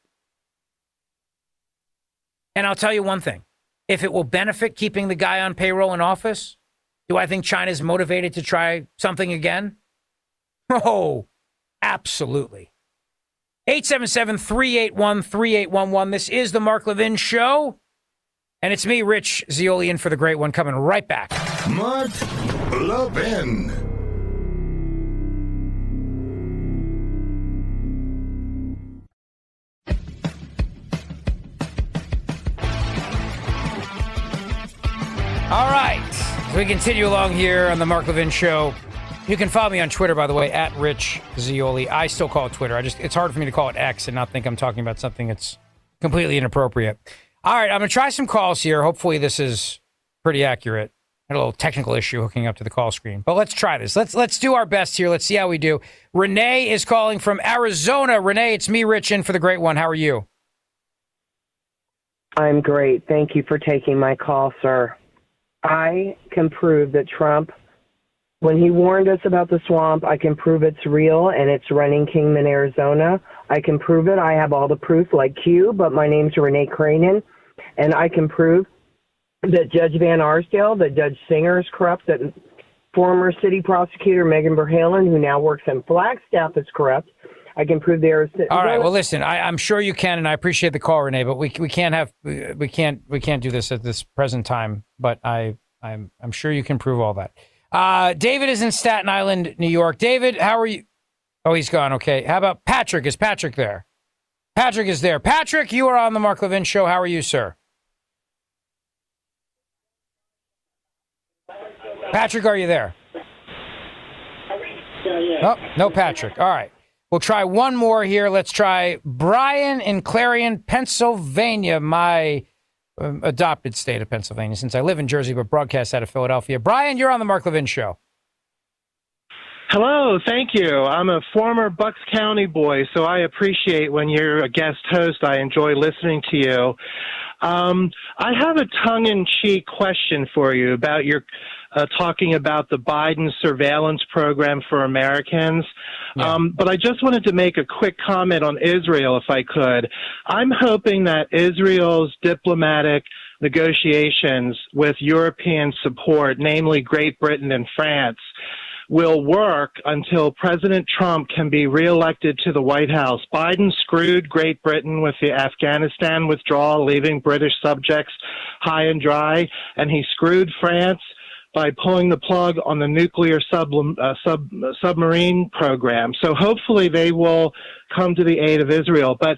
And I'll tell you one thing. If it will benefit keeping the guy on payroll in office, do I think China's motivated to try something again? Oh, absolutely. 877-381-3811. This is the Mark Levin Show. And it's me, Rich Zeoli, in for the great one, coming right back. Mark Levin. All right. As we continue along here on the Mark Levin Show, you can follow me on Twitter, by the way, at Rich Zeoli. I still call it Twitter. It's hard for me to call it X and not think I'm talking about something that's completely inappropriate. All right, I'm going to try some calls here. Hopefully this is pretty accurate. Had a little technical issue hooking up to the call screen. But let's try this. Let's do our best here. Let's see how we do. Renee is calling from Arizona. Renee, it's me, Rich, in for the great one. How are you? I'm great. Thank you for taking my call, sir. I can prove that Trump, when he warned us about the swamp, I can prove it's real and it's running Kingman, Arizona. I can prove it. I have all the proof like Q, but my name's Renee Cranen, and I can prove that Judge Van Arsdale, that Judge Singer is corrupt, that former city prosecutor Megan Verhalen, who now works in Flagstaff, is corrupt. I can prove there. All right. Well, listen, I'm sure you can, and I appreciate the call, Renee. But we can't do this at this present time. But I'm sure you can prove all that. David is in Staten Island, New York. David, how are you? Oh, he's gone. Okay. How about Patrick? Is Patrick there? Patrick is there. Patrick, you are on the Mark Levin Show. How are you, sir? Patrick, are you there? Oh, no, Patrick. All right. We'll try one more here. Let's try Brian in Clarion, Pennsylvania, my adopted state of Pennsylvania, since I live in Jersey but broadcast out of Philadelphia. Brian, you're on the Mark Levin Show. Hello, thank you. I'm a former Bucks County boy, so I appreciate when you're a guest host. I enjoy listening to you. I have a tongue-in-cheek question for you about your talking about the Biden surveillance program for Americans. Yeah. But I just wanted to make a quick comment on Israel, if I could. I'm hoping that Israel's diplomatic negotiations with European support, namely Great Britain and France, will work until President Trump can be reelected to the White House. Biden screwed Great Britain with the Afghanistan withdrawal, leaving British subjects high and dry, and he screwed France by pulling the plug on the nuclear submarine program. So hopefully they will come to the aid of Israel. But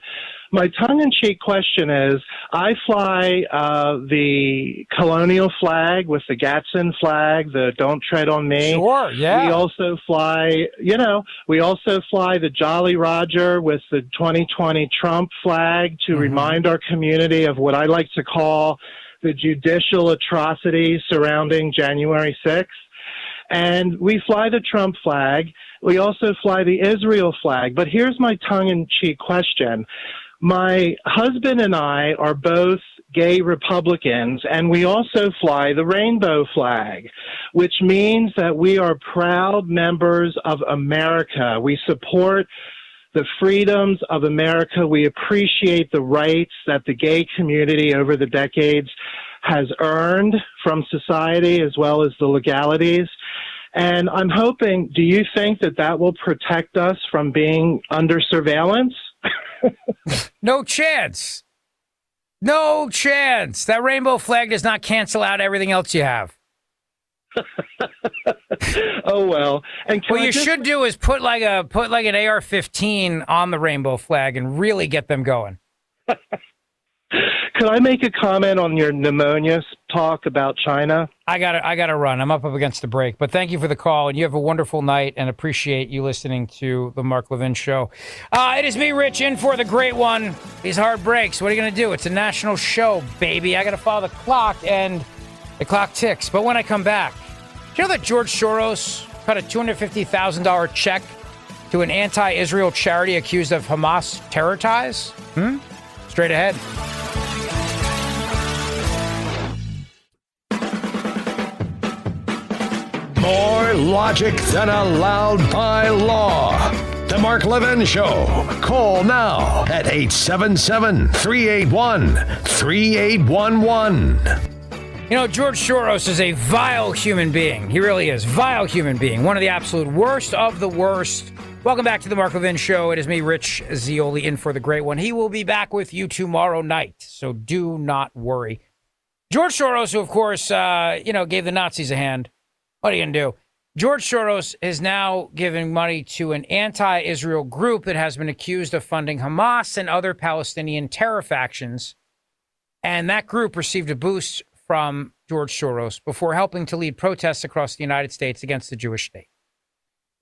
my tongue-in-cheek question is, I fly the colonial flag with the Gadsden flag, the Don't Tread on Me. Sure, yeah. We also fly, the Jolly Roger with the 2020 Trump flag to remind our community of what I like to call the judicial atrocities surrounding January 6th. And we fly the Trump flag. We also fly the Israel flag. But here's my tongue-in-cheek question. My husband and I are both gay Republicans, and we also fly the rainbow flag, which means that we are proud members of America. We support the freedoms of America. We appreciate the rights that the gay community over the decades has earned from society, as well as the legalities. And I'm hoping, do you think that that will protect us from being under surveillance? No chance. No chance. That rainbow flag does not cancel out everything else you have. Oh, well. And what you should do is put like an AR-15 on the rainbow flag and really get them going. Could I make a comment on your pneumonia talk about China? I gotta run. I'm up against the break. But thank you for the call, and you have a wonderful night, and appreciate you listening to the Mark Levin Show. It is me, Rich, in for the great one. These hard breaks. What are you gonna do? It's a national show, baby. I gotta follow the clock, and the clock ticks. But when I come back, you know that George Soros cut a $250,000 check to an anti-Israel charity accused of Hamas terror ties? Straight ahead. More logic than allowed by law. The Mark Levin Show. Call now at 877-381-3811. You know, George Soros is a vile human being. He really is. Vile human being. One of the absolute worst of the worst. Welcome back to the Mark Levin Show. It is me, Rich Zeoli, in for the great one. He will be back with you tomorrow night, so do not worry. George Soros, who, of course, gave the Nazis a hand. What are you going to do? George Soros is now giving money to an anti-Israel group that has been accused of funding Hamas and other Palestinian terror factions. And that group received a boost from George Soros before helping to lead protests across the United States against the Jewish state.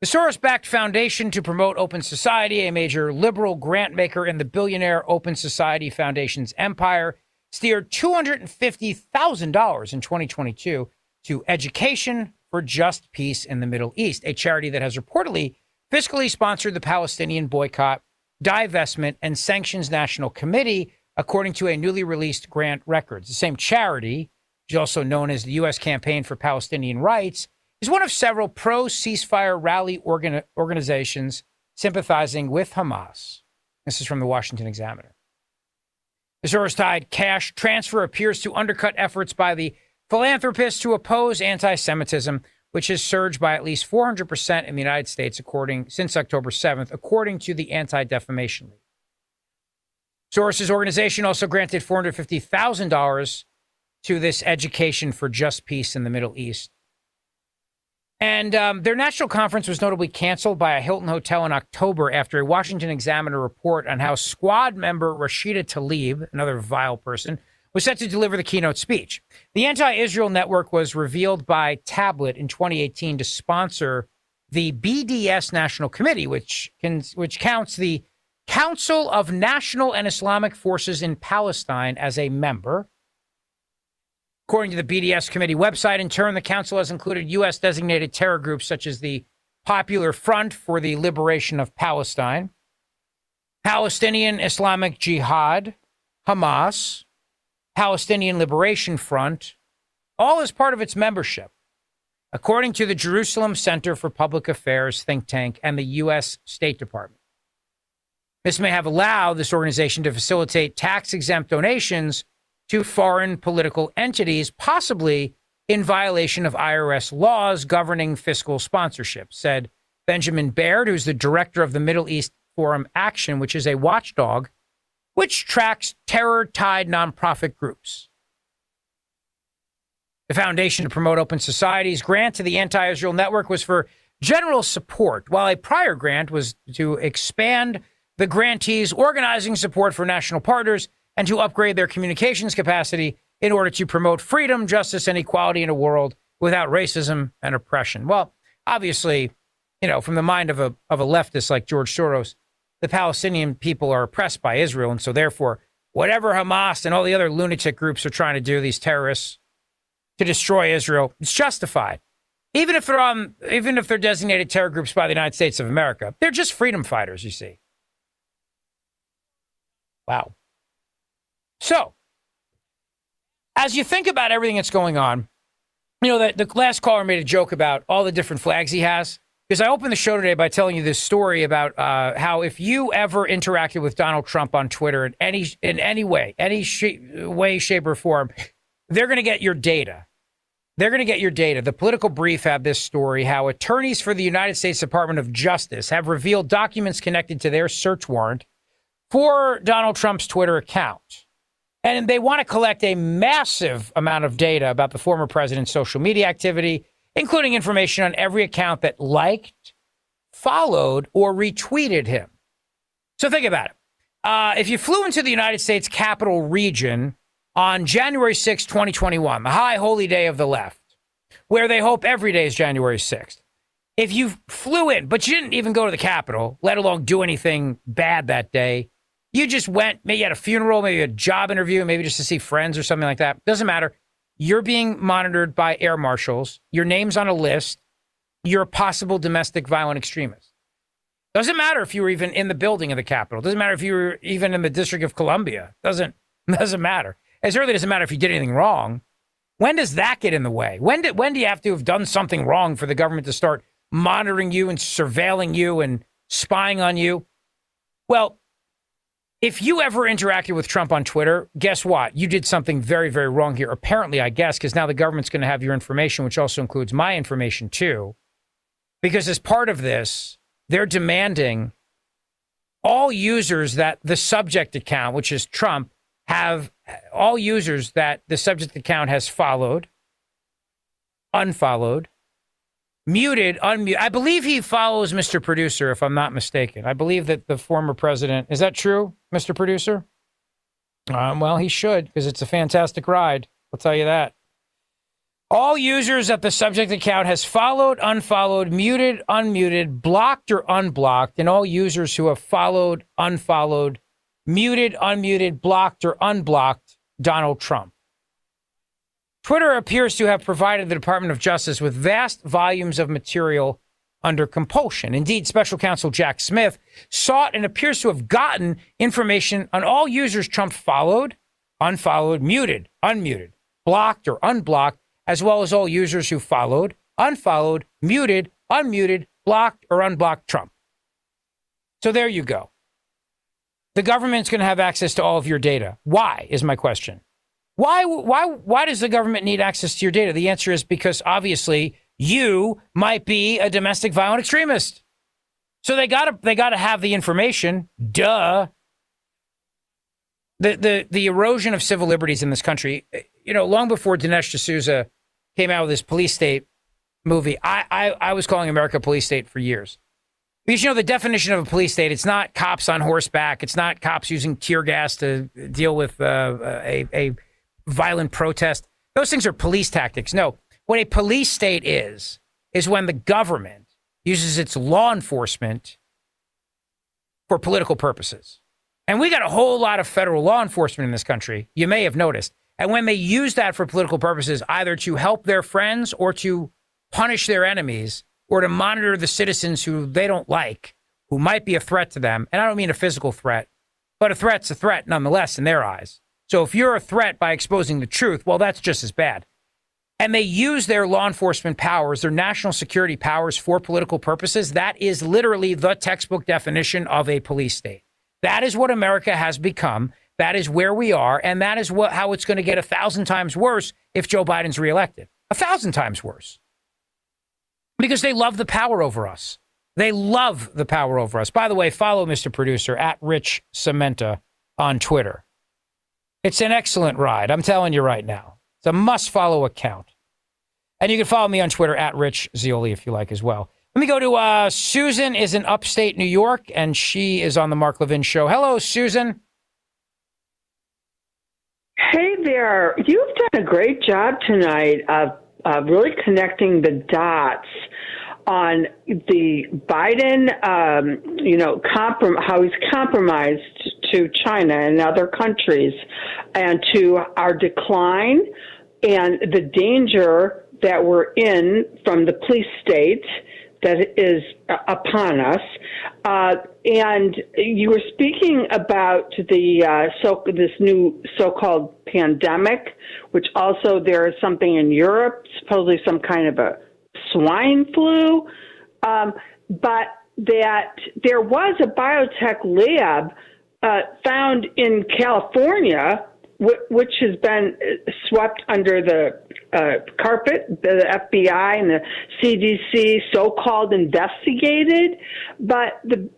The Soros-backed Foundation to Promote Open Society, a major liberal grant maker in the billionaire Open Society Foundation's empire, steered $250,000 in 2022 to Education for Just Peace in the Middle East, a charity that has reportedly fiscally sponsored the Palestinian boycott, divestment, and sanctions national committee, according to a newly released grant records. The same charity, which is also known as the U.S. Campaign for Palestinian Rights, is one of several pro-ceasefire rally organizations sympathizing with Hamas. This is from the Washington Examiner. The Soros-tied cash transfer appears to undercut efforts by the philanthropists to oppose anti-Semitism, which has surged by at least 400% in the United States since October 7th, according to the Anti-Defamation League. Soros' organization also granted $450,000 to this Education for Just Peace in the Middle East. And their national conference was notably canceled by a Hilton hotel in October after a Washington Examiner report on how squad member Rashida Tlaib, another vile person, was set to deliver the keynote speech. The anti-Israel network was revealed by Tablet in 2018 to sponsor the BDS National Committee, which counts the Council of National and Islamic Forces in Palestine as a member. According to the BDS committee website, in turn, the council has included U.S. designated terror groups such as the Popular Front for the Liberation of Palestine, Palestinian Islamic Jihad, Hamas, Palestinian Liberation Front, all as part of its membership, according to the Jerusalem Center for Public Affairs think tank and the U.S. State Department. This may have allowed this organization to facilitate tax-exempt donations to foreign political entities, possibly in violation of IRS laws governing fiscal sponsorship, said Benjamin Baird, who's the director of the Middle East Forum Action, which is a watchdog which tracks terror-tied nonprofit groups. The Foundation to Promote Open Society's grant to the anti-Israel network was for general support, while a prior grant was to expand the grantees' organizing support for national partners and to upgrade their communications capacity in order to promote freedom, justice, and equality in a world without racism and oppression. Well, obviously, from the mind of a leftist like George Soros, the Palestinian people are oppressed by Israel, and so therefore, whatever Hamas and all the other lunatic groups are trying to do, these terrorists, to destroy Israel, it's justified. Even if they're designated terror groups by the United States of America, they're just freedom fighters, you see. Wow. So, as you think about everything that's going on, the last caller made a joke about all the different flags he has. Because I opened the show today by telling you this story about how if you ever interacted with Donald Trump on Twitter in any way, shape, or form, they're going to get your data. They're going to get your data. The Political Brief had this story, how attorneys for the United States Department of Justice have revealed documents connected to their search warrant for Donald Trump's Twitter account. And they want to collect a massive amount of data about the former president's social media activity, including information on every account that liked, followed, or retweeted him. So think about it. If you flew into the United States capital region on January 6, 2021, the high holy day of the left, where they hope every day is January 6th, if you flew in, but you didn't even go to the Capitol, let alone do anything bad that day, you just went, maybe you had a funeral, maybe a job interview, maybe just to see friends or something like that, doesn't matter. you're being monitored by air marshals, your name's on a list, you're a possible domestic violent extremist. Doesn't matter if you were even in the building of the Capitol. Doesn't matter if you were even in the District of Columbia. Doesn't matter. It certainly doesn't matter if you did anything wrong. When does that get in the way? When do you have to have done something wrong for the government to start monitoring you and surveilling you and spying on you? Well, if you ever interacted with Trump on Twitter, guess what? You did something very, very wrong here. Apparently, I guess, because now the government's going to have your information, which also includes my information too. Because as part of this, they're demanding all users that the subject account, which is Trump, have all users that the subject account has followed, unfollowed, muted, unmuted. I believe he follows Mr. Producer, if I'm not mistaken. I believe that the former president, is that true, Mr. Producer? Well, he should, because it's a fantastic ride. I'll tell you that. All users that the subject account has followed, unfollowed, muted, unmuted, blocked, or unblocked, and all users who have followed, unfollowed, muted, unmuted, blocked, or unblocked Donald Trump. Twitter appears to have provided the Department of Justice with vast volumes of material under compulsion. Indeed, Special Counsel Jack Smith sought and appears to have gotten information on all users Trump followed, unfollowed, muted, unmuted, blocked, or unblocked, as well as all users who followed, unfollowed, muted, unmuted, blocked, or unblocked Trump. So there you go. The government's going to have access to all of your data. Why, is my question. Why does the government need access to your data? The answer is because obviously you might be a domestic violent extremist. So they gotta have the information. Duh. The erosion of civil liberties in this country, long before Dinesh D'Souza came out with this police state movie, I was calling America a police state for years. Because, the definition of a police state, it's not cops on horseback. It's not cops using tear gas to deal with a violent protest. Those things are police tactics. No, what a police state is when the government uses its law enforcement for political purposes. And we got a whole lot of federal law enforcement in this country, you may have noticed. And when they use that for political purposes, either to help their friends or to punish their enemies or to monitor the citizens who they don't like, who might be a threat to them, and I don't mean a physical threat, but a threat's a threat nonetheless in their eyes. So if you're a threat by exposing the truth, well, that's just as bad. And they use their law enforcement powers, their national security powers for political purposes. That is literally the textbook definition of a police state. That is what America has become. That is where we are. And that is how it's going to get 1,000 times worse if Joe Biden's reelected. 1,000 times worse. Because they love the power over us. They love the power over us. By the way, follow Mr. Producer at Rich Cementa on Twitter. It's an excellent ride. I'm telling you right now. It's a must-follow account. And you can follow me on Twitter at Rich Zeoli if you like as well. Let me go to Susan is in upstate New York, and she is on the Mark Levin Show. Hello, Susan. Hey there. You've done a great job tonight of really connecting the dots on the Biden, how he's compromised to China and other countries and to our decline and the danger that we're in from the police state that is upon us. And you were speaking about this new so-called pandemic, which also there is something in Europe, supposedly some kind of a swine flu, but that there was a biotech lab found in California, which has been swept under the carpet, the FBI and the CDC so-called investigated. But the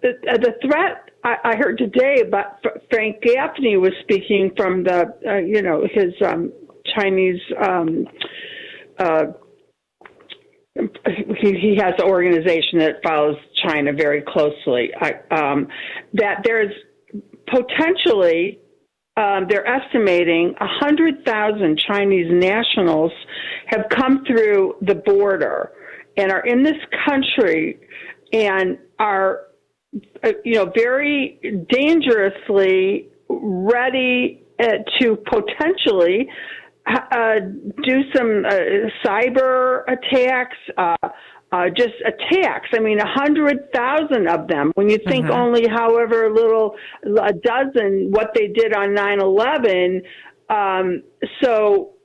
threat I heard today about Frank Gaffney was speaking from his Chinese. He has an organization that follows China very closely. That there's potentially. They're estimating 100,000 Chinese nationals have come through the border and are in this country and are, very dangerously ready to potentially do some cyber attacks, just attacks. I mean, 100,000 of them. When you think only however little, a dozen, what they did on 9/11.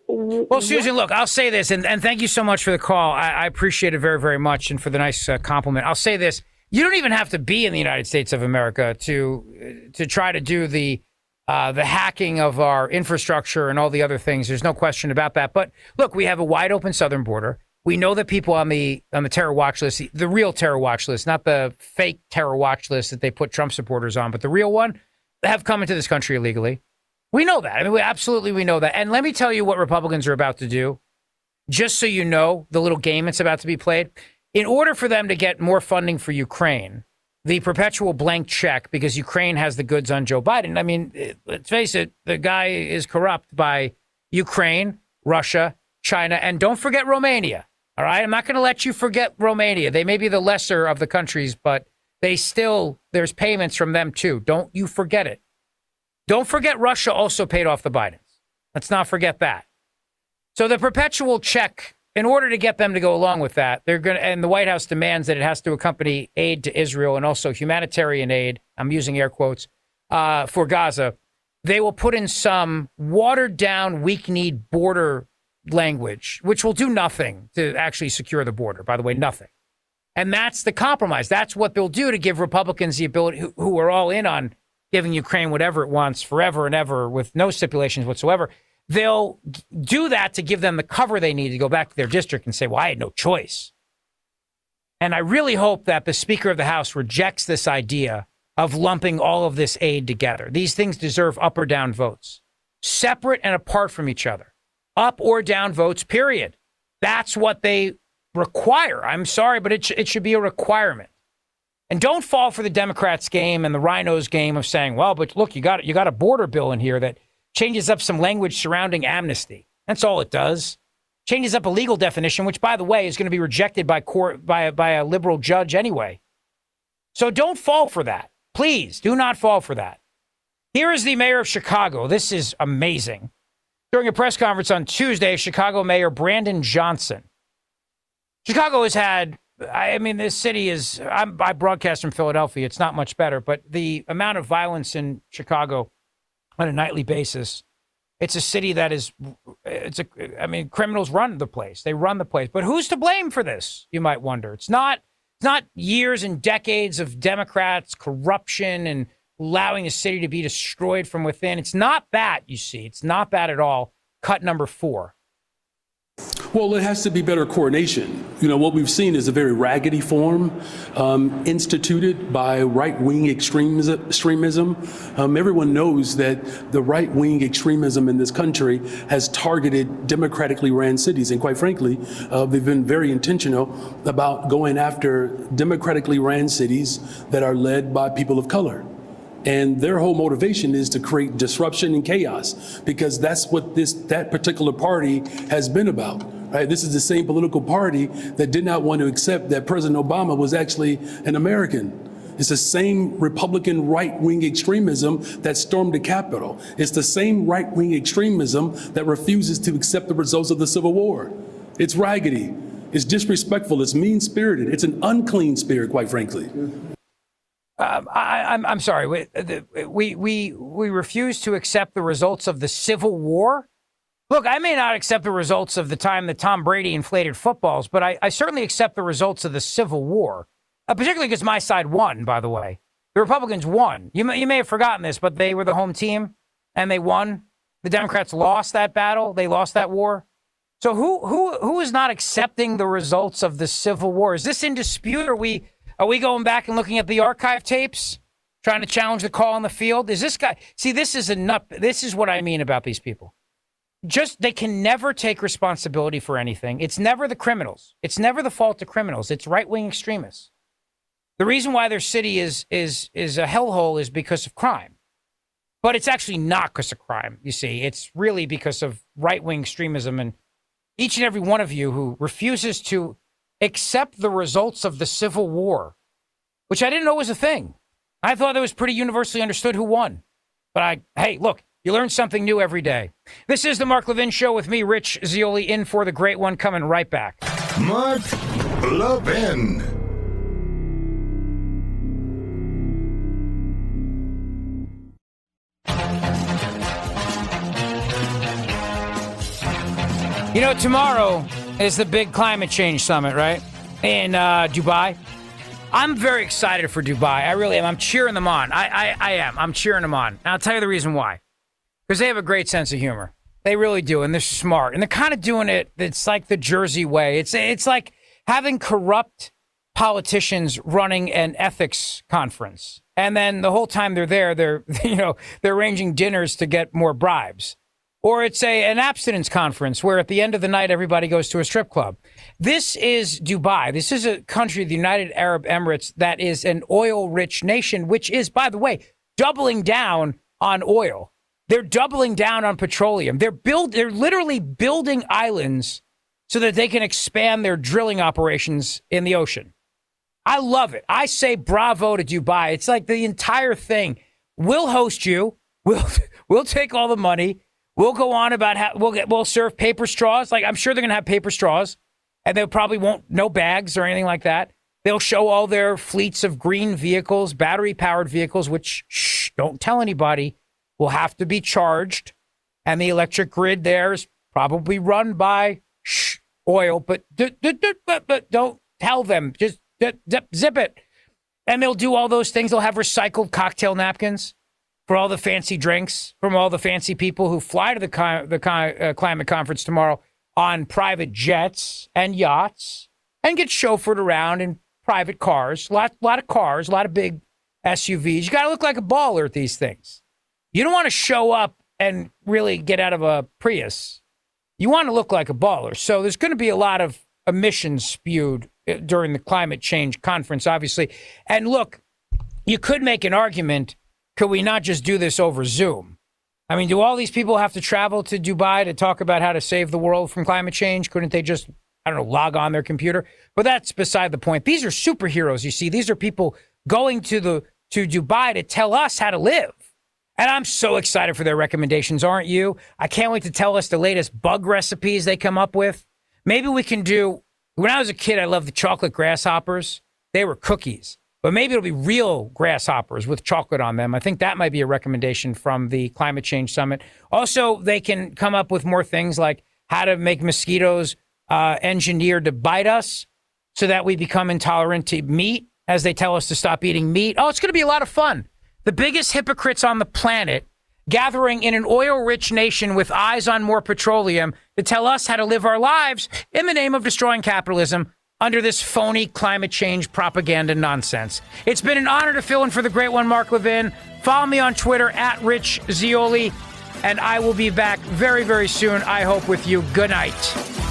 Well, Susan, look, I'll say this, and thank you so much for the call. I appreciate it very, very much, and for the nice compliment. I'll say this. You don't even have to be in the United States of America to try to do the hacking of our infrastructure and all the other things. There's no question about that. But look, we have a wide open southern border. We know that people on the terror watch list, the real terror watch list, not the fake terror watch list that they put Trump supporters on, but the real one, have come into this country illegally. We know that. I mean, we know that. And let me tell you what Republicans are about to do, just so you know the little game that's about to be played. In order for them to get more funding for Ukraine, the perpetual blank check, because Ukraine has the goods on Joe Biden. I mean, let's face it, the guy is corrupt by Ukraine, Russia, China, and don't forget Romania. All right? I'm not going to let you forget Romania. They may be the lesser of the countries, but there's payments from them too. Don't you forget it. Don't forget Russia also paid off the Bidens. Let's not forget that. So the perpetual check, in order to get them to go along with that, and the White House demands that it has to accompany aid to Israel and also humanitarian aid, I'm using air quotes, for Gaza. They will put in some watered down, weak-kneed border language, which will do nothing to actually secure the border, by the way, nothing. And that's the compromise. That's what they'll do to give Republicans the ability, who are all in on giving Ukraine whatever it wants forever and ever with no stipulations whatsoever. They'll do that to give them the cover they need to go back to their district and say, well, I had no choice. And I really hope that the Speaker of the House rejects this idea of lumping all of this aid together. These things deserve up or down votes, separate and apart from each other. Up or down votes, period. That's what they require. I'm sorry, but it should be a requirement. And don't fall for the Democrats' game and the rhinos' game of saying, well, but look, you got a border bill in here that changes up some language surrounding amnesty. That's all it does. Changes up a legal definition, which, by the way, is going to be rejected by a liberal judge anyway. So don't fall for that. Please do not fall for that. Here is the mayor of Chicago. This is amazing. During a press conference on Tuesday, Chicago Mayor Brandon Johnson. Chicago has had, I mean, this city is, I broadcast from Philadelphia. It's not much better, but the amount of violence in Chicago on a nightly basis, it's a city that is, criminals run the place. They run the place. But who's to blame for this, you might wonder? It's not years and decades of Democrats, corruption, and allowing the city to be destroyed from within. It's not that, you see. It's not that at all. Cut number 4. Well, it has to be better coordination. You know, what we've seen is a very raggedy form instituted by right-wing extremism. Everyone knows that the right-wing extremism in this country has targeted democratically ran cities. And quite frankly, they've been very intentional about going after democratically ran cities that are led by people of color. And their whole motivation is to create disruption and chaos, because that's what that particular party has been about. Right? This is the same political party that did not want to accept that President Obama was actually an American. It's the same Republican right-wing extremism that stormed the Capitol. It's the same right-wing extremism that refuses to accept the results of the Civil War. It's raggedy. It's disrespectful. It's mean-spirited. It's an unclean spirit, quite frankly. I'm sorry. We refuse to accept the results of the Civil War. Look, I may not accept the results of the time that Tom Brady inflated footballs, but I certainly accept the results of the Civil War, particularly because my side won, by the way. The Republicans won. You may have forgotten this, but they were the home team, and they won. The Democrats lost that battle. They lost that war. So who is not accepting the results of the Civil War? Is this in dispute? Are we going back and looking at the archive tapes, trying to challenge the call on the field? Is this guy? See, this is a nut. This is what I mean about these people. They can never take responsibility for anything. It's never the criminals. It's never the fault of criminals. It's right-wing extremists. The reason why their city is a hellhole is because of crime. But it's actually not because of crime, you see. It's really because of right-wing extremism. And each and every one of you who refuses to accept the results of the Civil War, which I didn't know was a thing. I thought it was pretty universally understood who won. But hey, look, You learn something new every day. This is the Mark Levin Show with me, Rich Zeoli, in for the great one, coming right back. Mark Levin. You know, tomorrow is the big climate change summit, right? In Dubai. I'm very excited for Dubai. I really am. I'm cheering them on. I am. I'm cheering them on. And I'll tell you the reason why. Because they have a great sense of humor. They really do, and they're smart. And they're kind of doing it, it's like the Jersey way. It's like having corrupt politicians running an ethics conference. And then the whole time they're there, they're arranging dinners to get more bribes. Or it's an abstinence conference where at the end of the night, everybody goes to a strip club. This is Dubai. This is a country, the United Arab Emirates, that is an oil-rich nation, which is, by the way, doubling down on oil. They're doubling down on petroleum. They're literally building islands so that they can expand their drilling operations in the ocean. I love it. I say bravo to Dubai. It's like the entire thing. We'll host you. We'll take all the money. We'll go on about how we'll serve paper straws. Like, I'm sure they're going to have paper straws, and they probably won't, no bags or anything like that. They'll show all their fleets of green vehicles, battery-powered vehicles, which, don't tell anybody, will have to be charged. And the electric grid there is probably run by oil, but don't tell them. Just zip it. And they'll do all those things. They'll have recycled cocktail napkins for all the fancy drinks from all the fancy people who fly to the climate conference tomorrow on private jets and yachts and get chauffeured around in private cars. A lot of cars, a lot of big SUVs. You got to look like a baller at these things. You don't want to show up and really get out of a Prius. You want to look like a baller. So there's going to be a lot of emissions spewed during the climate change conference, obviously. And look, you could make an argument, could we not just do this over Zoom? I mean, do all these people have to travel to Dubai to talk about how to save the world from climate change? Couldn't they just, log on their computer? But that's beside the point. These are superheroes, you see. These are people going to Dubai to tell us how to live. And I'm so excited for their recommendations, aren't you? I can't wait to tell us the latest bug recipes they come up with. Maybe we can do, when I was a kid, I loved the chocolate grasshoppers. They were cookies. But maybe it'll be real grasshoppers with chocolate on them. I think that might be a recommendation from the Climate Change Summit. Also, they can come up with more things like how to make mosquitoes engineered to bite us so that we become intolerant to meat as they tell us to stop eating meat. Oh, it's going to be a lot of fun. The biggest hypocrites on the planet gathering in an oil-rich nation with eyes on more petroleum to tell us how to live our lives in the name of destroying capitalism under this phony climate change propaganda nonsense. It's been an honor to fill in for the great one, Mark Levin. Follow me on Twitter at Rich Zeoli, and I will be back very, very soon, I hope, with you. Good night.